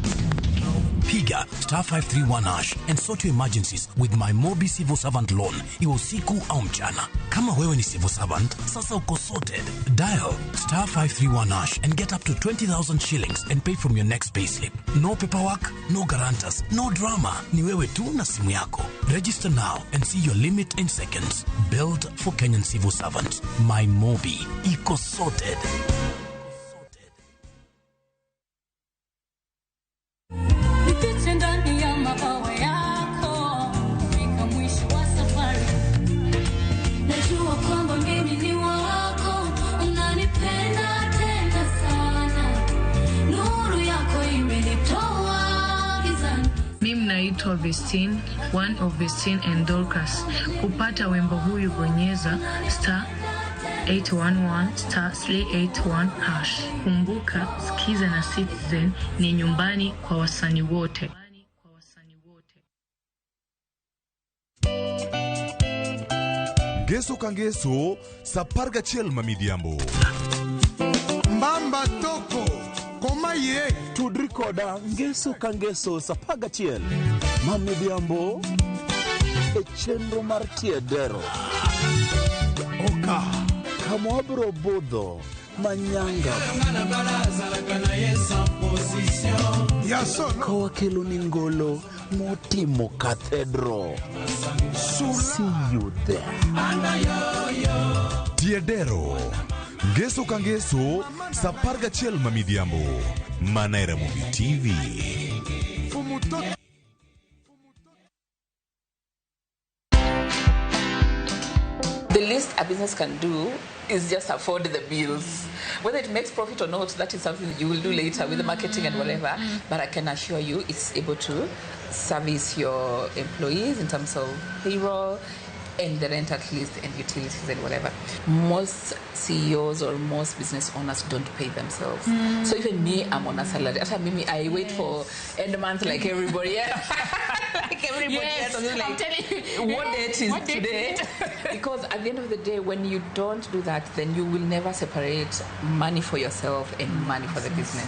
Piga *531# and sort your emergencies with my Mobi Civil Servant Loan. Iwe usiku au mchana. Kama wewe ni civil servant, sasa uko sorted. Dial *531# and get up to 20,000 shillings and pay from your next payslip. No paperwork, no guarantors, no drama. Ni wewe tu na simu yako. Register now and see your limit in seconds. Built for Kenyan civil servants. My Mobi. Iko sorted. Naitwa Vestine, one of Vestine and Dorcas. Kupata wimbo huyu bonyeza *811*381#. Kumbuka, Skiza na Citizen ni nyumbani kwa wasanii wote. Geso kangeso saparga chiel mamidhiambo. Mbamba toko koma ye tudri koda ngeso kangeso sapaga chiel mamidhiambo e chenro mar tiedero oka kamwabro budho manyanga kowa kelo ni ngolo motimo cathedral. See you there. Tiedero Geso kangeso saparga chiel mamidhiambo Manaira Movie TV. The least a business can do is just afford the bills. Whether it makes profit or not, that is something you will do later with the marketing and whatever. But I can assure you it's able to service your employees in terms of payroll and the rent at least and utilities and whatever. Most CEOs or most business owners don't pay themselves. So even me, I'm on a salary. After me, I wait for end month like everybody else. Like everybody else. I'm like, telling you, what date is today? Because at the end of the day, when you don't do that, then you will never separate money for yourself and money for the business.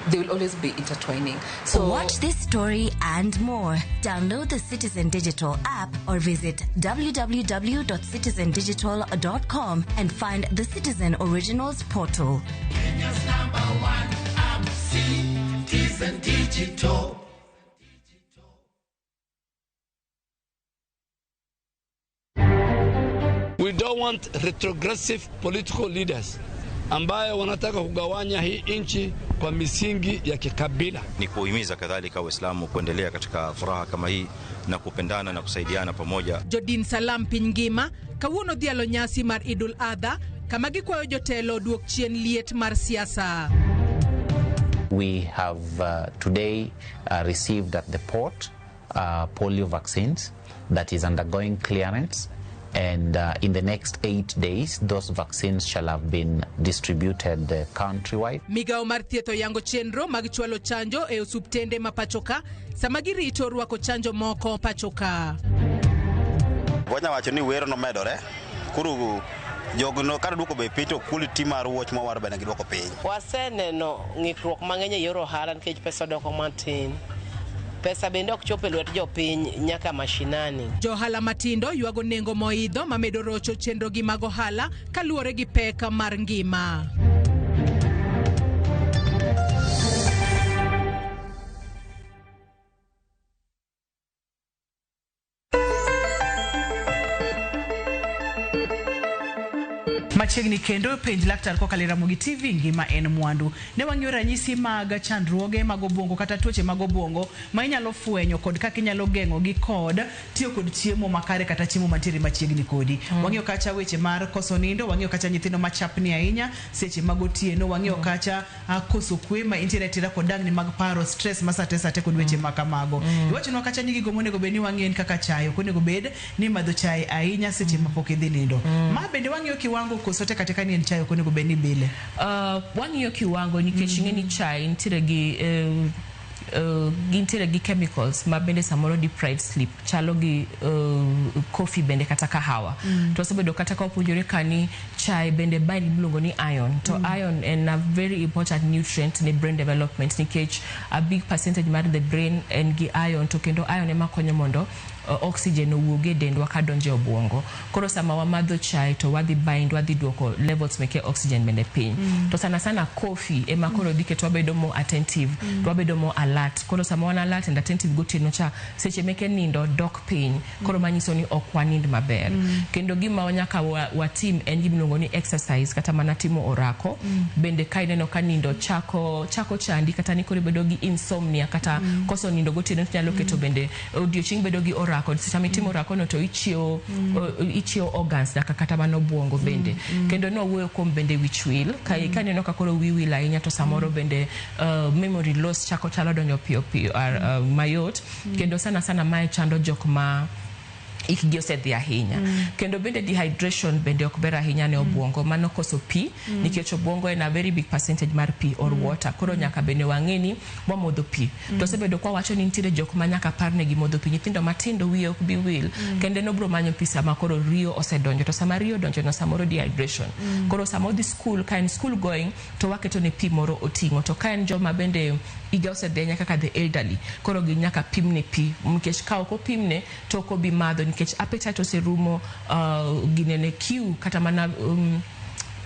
They will always be intertwining. So watch this story and more. Download the Citizen Digital app or visit www.citizendigital.com and find the Citizen Originals portal. Kenya's #1 app, Citizen Digital. We don't want retrogressive political leaders ambaye wanataka kugawanya hii nchi kwa misingi ya kikabila. Ni kuhimiza kadhalika Waislamu kuendelea katika furaha kama hii na kupendana na kusaidiana pamoja. Jodin Salam Pingima, kawuono dhialo nyasi mar Idul Adha, kama gikwayo jotelo duok chien liet mar siasa. We have today received at the port polio vaccines that is undergoing clearance. And in the next 8 days, those vaccines shall have been distributed countrywide. Migao mar thietho yango chenro mag chwalo chanjo e osuptende ma pachoka sama girito rwako chanjo moko pachoka. Wanya wacho ni wero no medore. Kuru jogno kar duoko be pito quality mar wuoch ma war bana giduoko piny. Waseneno ng'ikruok mang'eny e yor ohala nikech pesa doko matin. Pesa bende ok chope lwet jopiny nyaka mashinani. Johala matindo ywago nengo moidho mamedo rocho chenro gi mag ohala kaluwore gi pek mar ngima. Machiegni kendo penj laktar kokalo Ramogi TV ngima en mwandu. Ne wang'iyo ranyisi mag chandruoge mag obwongo kata tuoche mag obwongo ma inyalo fwenyo kod kaka inyalo geng'o gi kod tiyo kod chiemo makare kata chiemo mantiere machiegni kodi. Wang'iyo kacha weche mar koso nindo, wang'iyo kacha nyithindo machapni ahinya seche mag otieno, wang'iyo kacha koso kwe ma internet ra kod dangni mag paro, stress ma sate kod weche makamago. Iwachonwa kacha ni gigo monego bed ni wang'ien kaka chai, ok onego bed ni madho chai ahinya seche ma pok idhi nindo. Ma bende wang'iyo kiwango sote katika ni chai okoni go beni bile wang'iyo kiwango nikech ng'eni chai nitiere gi chemicals ma bende samoro deprived sleep chalo gi coffee bende kata kahawa to sabedo kata ka opuonjore kani chai bende bali miluongo ni iron to iron en a very important nutrient in brain development nikech a big percentage mar the brain en gi iron to kendo iron ema konyo mondo oxygen owuoge dendwa ka donjo obwongo. Koro sama wamadho chai to wadhi duoko levels meke oxygen bende piny. To sana coffee ema koro dhi keto wabedo more attentive, wabedo more alert. Koro sama wan alert and attentive gotieno cha seche meke nindo dok piny. Koro manyiso ni ok wanind maber. Kendo gima wanyaka watim en gimiluongo ni exercise kata mana timo orako. Bende ka ineno ka nindo chako chandi kata ni koro bedo gi insomnia kata koso nindo gotieno nyalo keto bende odiochieng' bedo gi orako sama itimo orako no to ichio organs da kata mano obwongo bende kendo no wuoyo kuom bende wich wil ka neno ka koro wil ahinya to samoro bende memory loss chako chalo donjo piyo mayot kendo sana mae chando jok ma ikgi osedhi ahinya kendo bende dehydration bende ok ber ahinya ne obwongo mano koso pi nikech obwongo en a very big percentage mar pi or water koro nyaka bende wang'eni modho pi to sebedo kwa wacho ni nitiere jok ma nyaka parne gi modho pi nyithindo matindo wiye ok bi wil kendo no bro manyo pi sama koro rio osedonjo to sama rio donjo no samoro dehydration koro sama odhi school ka en school going to waketo ne pi moro oting'o to ka en joma bende iga osedhi nyaka ka the elderly koro gi nyaka pimne pi nikech ka ok opimne to ok obi madho nikech appetite oserumo ginene kiu kata mana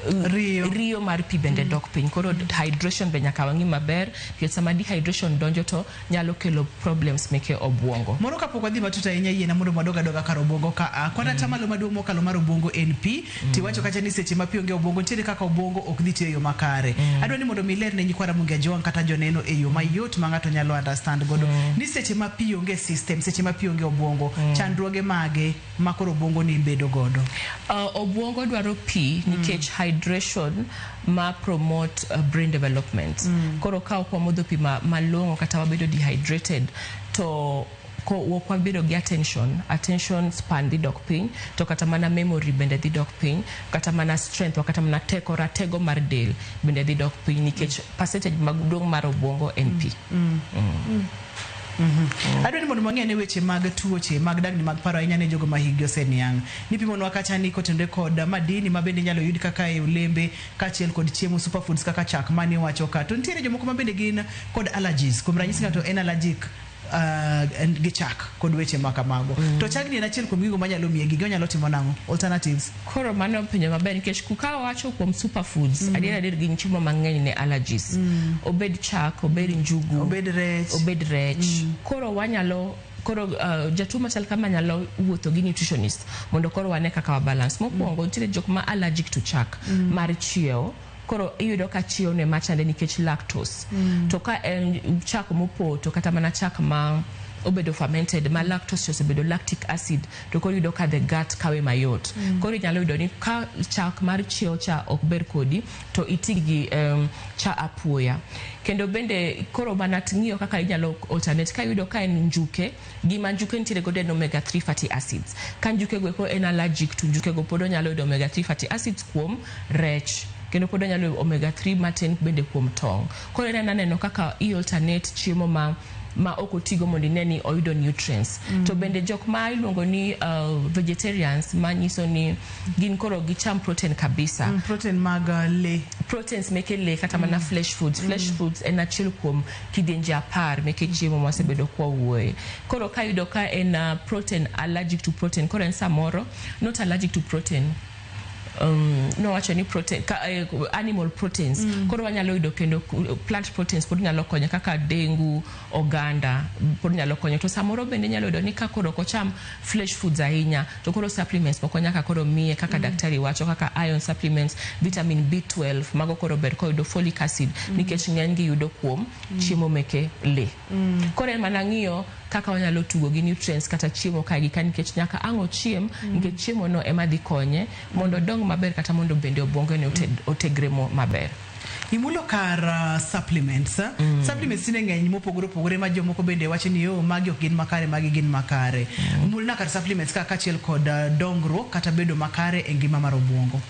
rio mar pi bende dok piny koro hydration be nyaka wang'i maber nikech sama dehydration donjo to nyalo kelo problems meke obwongo. Moro kapok wadhi matut ahinya yie na mondo madoga kar obwongo ka kwana tamalo maduong' mokalo mar obwongo en pi tiwacho kacha ni seche ma pi onge obwongo nitiere kaka obwongo ok dhi tiyo yo makare. Adwa ni mondo miler ne nyikwara munge jowang' kata joneno e yo mayot ma ng'ato nyalo understand godo ni seche ma pi onge system seche ma pi onge obwongo chandruoge mage ma koro obwongo ni bedo godo. Obwongo dwaro pi nikech hydration ma promote brain development. Koro ka ok wamodho pi malong'o kata wabedo dehydrated to wok wabedo gi attention span dhi dok piny to kata mana memory bende dhi dok piny kata mana strength kata mana ratego mar del bende dhi dok piny nikech percentage maduong' mar obwongo en pi. Adwa ni mondo mang'e ne weche mag tuoche mag dangni mag paro ahinya ne jogo ma higi oseniang'. Nipimonwa kacha ni kotenore kod madini ma bende nyalo yud kaka e olembe kaachiel kod chiemo superfoods kaka chak mani wacho ka. To nitiere jomoko ma bende gin kod allergies. Kuom ranyisi ng'ato en allergic gi chak kod weche makamago. To chagni en achiel kuom gigo manyalo miye gigo nyalo timo nang'o? Alternatives. Koro mano penjo maber nikech kuka wacho kuom superfoods adier gin chiemo mang'eny ne allergies. Obed chak, obed njugu, obed rech. Koro wanyalo jatuo machal kama nyalo wuotho gi nutritionist mondo koro wane kaka wa balance. Mokwongo nitiere jok ma allergic to chak mar chiewo koro iyudo ka chiewo ne machande nikech lactose to ka en chak mopo to kata mana chak ma obedo fermented ma lactose osebedo lactic acid to koro yudo ka the gut kawe mayot koro inyalo yudo ni ka chak mar chiewo cha ok ber kodi to itigi cha apuoya kendo bende koro mana ng'iyo kaka inyalo alternate ka yudo ka en njuke gima njuke nitiere godo en omega 3 fatty acids ka njuke go ko en allergic to njuke go pod onyalo yudo omega 3 fatty acids kuom rech kendo pod onyalo yudo omega 3 matin bende kuom tong koro neno kaka i alternate chiemo ma okotigo mondo ineni oyudo nutrients to bende jok ma iluongo ni vegetarians manyiso ni gin koro gicham protein kabisa protein mag le proteins meke le kata mana flesh foods en achiel kuom kidienje 10 meke chiemo mosebedo kwa wuoye koro ka yudo ka en protein allergic to protein koro en samoro not allergic to protein no wacho ni protein animal proteins koro wanyalo yudo kendo plant proteins pod nyalo konyo kaka dengu oganda pod nyalo konyo to samoro bende nyalo yudo ni ka koro kocham flesh foods ahinya to koro supplements pok nyaka koro miye kaka daktari wacho kaka iron supplements vitamin B12 mago koro ber ko yudo folic acid nikech ng'eny gi yudo kuom chiemo meke le koro en mana ng'iyo kaka wanyalo tugo gi nutrients kata chiemo ka gi nikech nyaka ang'o chiem nikech chiemo no ema dhi konye mondo dong maber kata mondo bende obongo ne otegremo maber imulo kar supplements supplements ne ng'eny mopogore opogore ma jomoko bende wacho ni magi ok gin makare magi gin makare mulna kar supplements kaka achiel kod dongruok kata bedo makare e ngima mar obwongo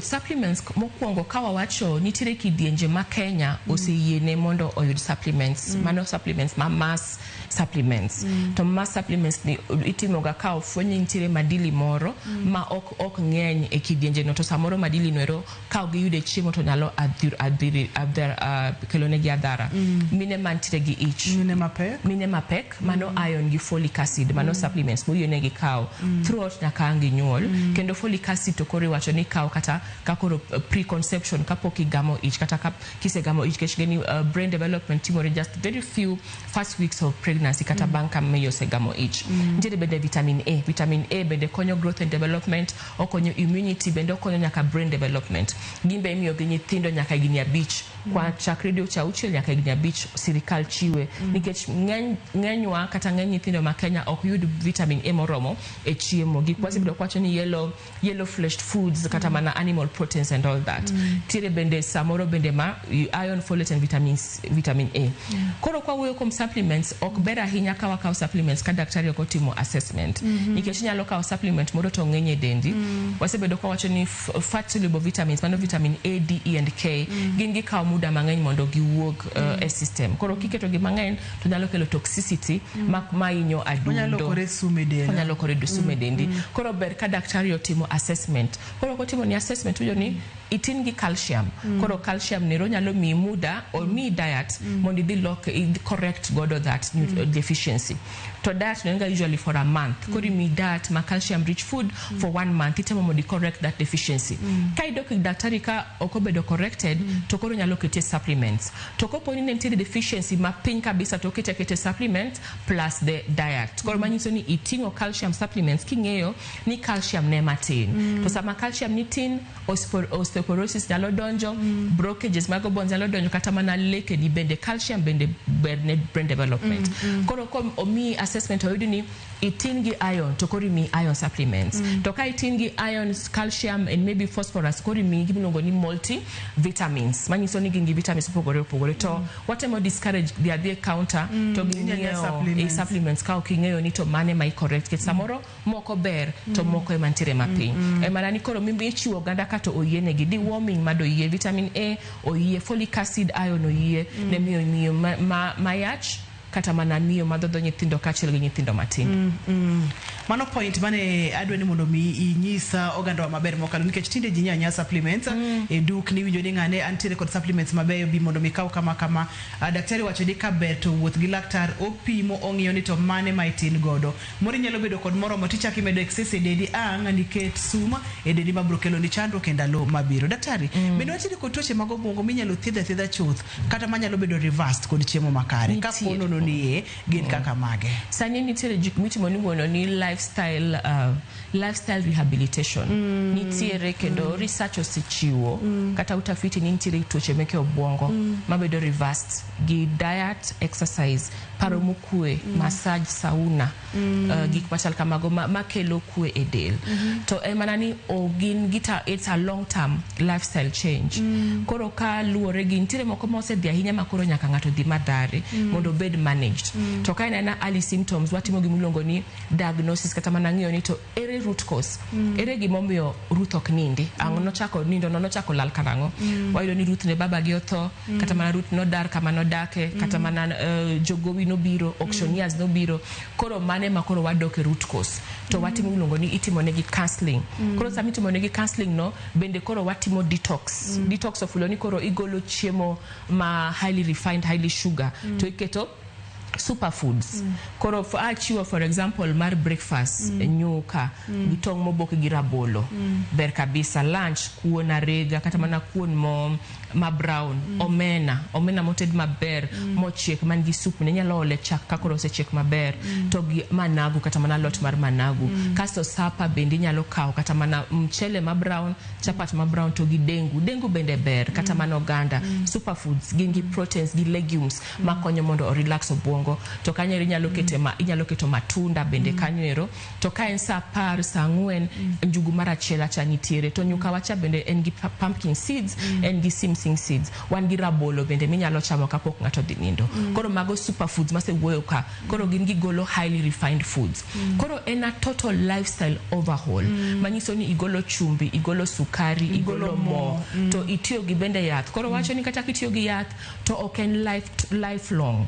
supplements mokwongo ka wawacho nitiere kidienje ma Kenya oseyiene mondo oyud supplements mano supplements ma mass supplements to mass supplements ni itimoga ka ofwenye nitiere madili moro ma ok ng'eny e kidienje no to samoro madili noero ka giyude chiemo to nyalo kelonegi adhara mine mantiere gi ich mine mapek mano iron gi folic acid mano supplements moyienegi kawo throughout nyaka ang' ginyuol kendo folic acid to koro iwacho ni kawo kata kakoro preconception kapok igamo ich kata kisegamo ich kech geni brain development timore just very few first weeks of pregnancy kata bang' ka miyo osegamo ich nitiere bende vitamin A bende konyo growth and development okonyo immunity bende okonyo nyaka brain development gimbe imiyo gi nyithindo nyaka higni 5 kwa chakre dwe cha 6 nyaka higni 5 sirikal chiwe nikech ng'enywa kata ng'eny nyithindo ma Kenya ok yud vitamin A moromo e chiemo gi kwasi bido kwacho ni yellow fleshed foods kata mana animal proteins and all that tire bende samoro bende ma iron folate and vitamin A koro kwa wuoyo kuom supplements ok ber ahinya ka wakawo supplements ka daktari ok otimo assessment nikech nyalo kawo supplement moro to ng'eny dendi wasebedo kwa wacho ni fat soluble vitamins mano vitamin A, D, E and K gin gi kawo muda mang'eny mondo giwuog e system koro kiketo gi mang'eny to nyalo kelo toxicity ma inyo adundo onyalo kore sume dendi koro ber ka daktari otimo assessment koro kotimo ni assessment ujo ni itin gi calcium koro calcium nero nyalo mi muda or mi diet mondo idhi correct godo that deficiency to that nenga usually for a month kori mi diet ma calcium rich food for 1 month itemo mondo correct that deficiency ka idoki daktari ka okobedo corrected to koro nyalo kete supplements to kopo ni nentiere deficiency ma piny kabisa to kete supplement plus the diet koro manyiso ni itingo calcium supplements king'eyo ni calcium ne matin to sama calcium ni tin osteoporosis nyalo donjo blockages mag bones nyalo donjo kata mana leke ni bende calcium bende berne brain development koro omi assessment oyudi ni itin gi iron to kori mi iron supplements to ka itin gi iron calcium and maybe phosphorus kori mi gimilongo ni multi vitamins manyiso ni gin gi vitamins opogore to watemo discourage the other counter to gin supplements ka oking'eyo ni to mane mai correct ket samoro moko ber to moko emantiere mapiny e mana ni koro mimbi ichiwo ganda kato oyiene gi deworming mado yie vitamin A oyie folic acid iron oyie ne miyo mayach kata mana miyo madhodho nyithindo kachiel gi nyithindo matin mano point mane adwe ni mondo mi inyisa oganda wa maber mokalo nikech tinde ji nyanya supplements e dukni winjo ni ng'ane antiere kod supplements mabeyo bi mondo mi kaw kama daktari wacho ni ka ber to wuoth gi laktar opimo ong'iyo ni to mane ma itin godo mori nyalo bedo kod moromo tichaki medo excess e dendi ang' niket suma e dendi mabro kelo ni chandruok e ndalo mabiro daktari bende wachiri kod tuoche mag obwongo minyalo thiedha chuth kata manyalo bedo reversed kod chiemo makare ka pono no ni gin kaka mage sani nitiere jik mitimo ni wono ni lifestyle rehabilitation nitiere kendo research osichiwo kata utafiti ni nitiere tuoche meke obwongo mabedo reversed gi diet, exercise, paro mokue, massage, sauna, gik machal kamago makelo kue e del. To emana ni it's a long term lifestyle change. Koro ka luore gi nitiere moko mosedhi ahinya makoro nyaka ng'ato dhi madare mondo bed managed. To ka ena early symptoms watimo gimuongo ni diagnosis kata mana ng'iyo ni to ere root cause, ere gimomiyo Ruth ok nindi, ang'o nochako nindo nochako lal karang'o. Wayudo ni Ruth ne baba gi otho, kata mana Ruth nodar kama nodake, kata mana jogowi nobiro, auctioneers nobiro. Koro mane makoro wadoke root cause. To watimo gimuongo ni itimo negi counseling. Koro sami itimo negi counseling no bende koro watimo detox. Detox of uloni koro igolo chiemo ma highly refined, highly sugar. To iketo superfoods. Koro achiwo for example mar breakfast nyuka gitong moboke gi rabolo ber kabisa. Lunch kuon arega kata mana kuon ma brown, omena moted maber mochiek man gi soup ne nyalo ole chak ka koro osechiek maber to gi managu kata mana lot mar managu. Kasto sapa bende nyalo kawo kata mana mchele ma brown, chapat ma brown to gi dengu bende ber kata mana oganda. Superfoods gin gi proteins gi legumes makonyo mondo o relax obwongo. To kanyo inyalo keto matunda bende kanyo. To ka en sa 4 njugu mara chela cha nitiere. To nyuka wacha bende en gi pumpkin seeds, en gi simsing seeds. Wan gi rabolo bende minyalo chamo kapok ng'ato dhi nindo. Koro mago superfoods mase wuoyo ka. Koro gin gi golo highly refined foods. Koro en a total lifestyle overhaul. Manyiso ni igolo chumbi, igolo sukari, igolo mo. To itiyo gi bende yath. Koro wacho ni kata kitiyo gi yath to ok en lifelong.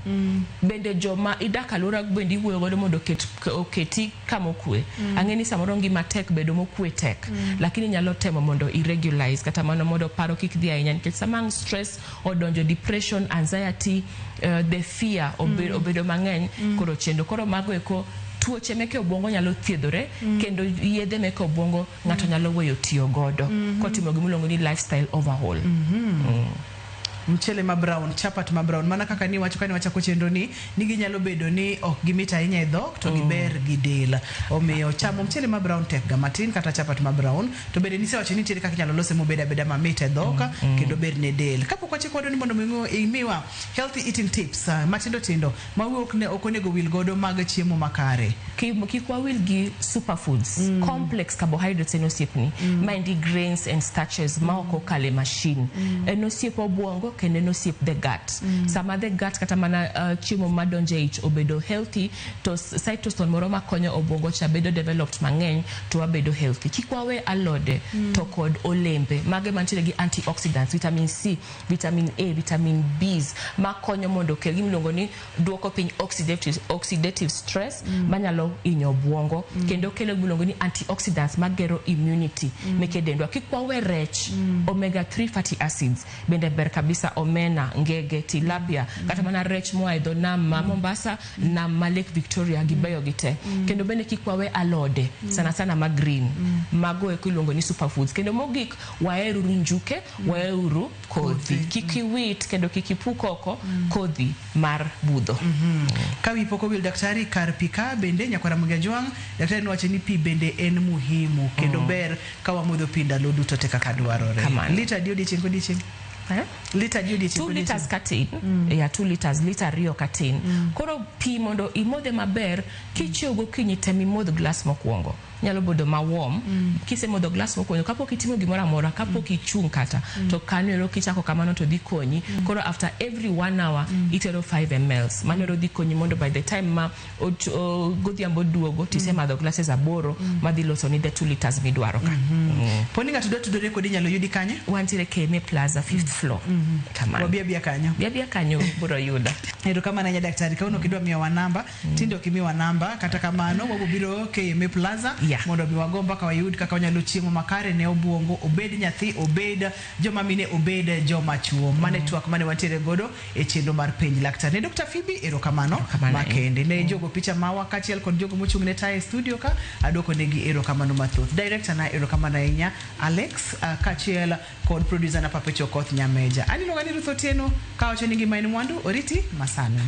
Bende joma idak alura bende iwuoyo godo mondo oketi kama okwe. Ang'eni samoro ngima tek bedo mokwe tek. Lakini nyalo temo mondo irregulize kata mano mondo paro kik dhi ahinya nikech samang stress odonjo depression, anxiety, the fear obedo mang'eny koro chendo. Koro mago eko tuoche meke obwongo nyalo thiedhore kendo yedhe meke obwongo ng'ato nyalo weyo tiyo godo kotimo gimulongo ni lifestyle overhaul. Mchele ma brown, chapat ma brown, mana kaka ni wacho wachako chendo ni nigi nyalo bedo ni ok gimita ahinya e dhok to giber gi del. Omiyo chamo mchele ma brown tek ga matin kata chapat ma brown to bende nise wacho ni tiere kaka nyalo lose mobeda mamit e dhok kendo ber ne del. Kapok wachiko ni mondo imiwa healthy eating tips matindo ma wuok ne okonego wil godo mag chiemo makare. Kikwa wil gi superfoods, complex carbohydrates enosipni, mainly grains and starches ma oko kale machine. Enosiep obwongo kendo enosiep the gut. Sama the gut kata mana chiemo madonje ich obedo healthy to cytosol moro makonyo obwongo cha bedo developed mang'eny to wabedo healthy. Kikwawe alode to kod olembe mage mantiere gi antioxidants, vitamin C, vitamin A, vitamin B's makonyo mondo kel gimiluongo ni duoko piny oxidative stress manyalo inyo obwongo kendo kelo gimiluongo ni antioxidants magero immunity meke dendwa. Kikwawe rech, omega 3 fatty acids bende ber kabisa. Omena, ngege, tilapia kata mana rech moa e dho nam ma Mombasa na ma Lake Victoria gibeyo gite. Kendo bende kikwawe alode sana ma green mago eko iluongo ni superfoods. Kendo mogik waeru njuke, waeru kodhi, kikiwit kendo kikipukoko kodhi mar budho. Kawi poko wil daktari kar pika bende nyakwara Mugajwang, daktari nwache ni pi bende en muhimu kendo ber kawa modho pi ndalo duto te kaka dwarore. Lita diodi chenko di chen? Liter diodi 2 liters katin. 2 liters liter rio katin. Koro pi mondo imodhe maber kichiew gokinyi temi modho glass mokwongo. Nyalo bodo ma warm. Kise modho glass mokwongo kapok itimo gimoro amora, kapok ichung kata to kanyo kichako kamano to dhi konyi. Koro after every 1 hour itero 5 ml. Mano dhi konyi mondo by the time ma godhiambo duogo tise madho glasses aboro madhi loso ni the 2 liters midwaro ka. Poni ng'ato tudore kodi nyalo yudi kanye? Wantiere Keme Plaza 5th floor. Kamano. Wabia kanyo. Bia kanyo buro yuda. Ero kama nanya daktari kauno kidwa miwa namba, tindo kimiwa namba kata kamano wabubiro Keme Plaza. Mondo miwagomba kwa yudi kaka wanyalo chiemo makare ne obwongo obed nyathi obed joma mine obed joma chuo mane tuak mane watere godo e chendo mar penj laktar ne Dr. Phoebe ero kamano makende ne jogo picha ma wakati al kon jogo mochungne tae studio ka adoko negi ero kamano mathoth director na ero kamano inya Alex kachiel kod producer na Papecho Koth Nyameja ani logani Ruth Otieno ka wacho ningi main mwandu oriti masano.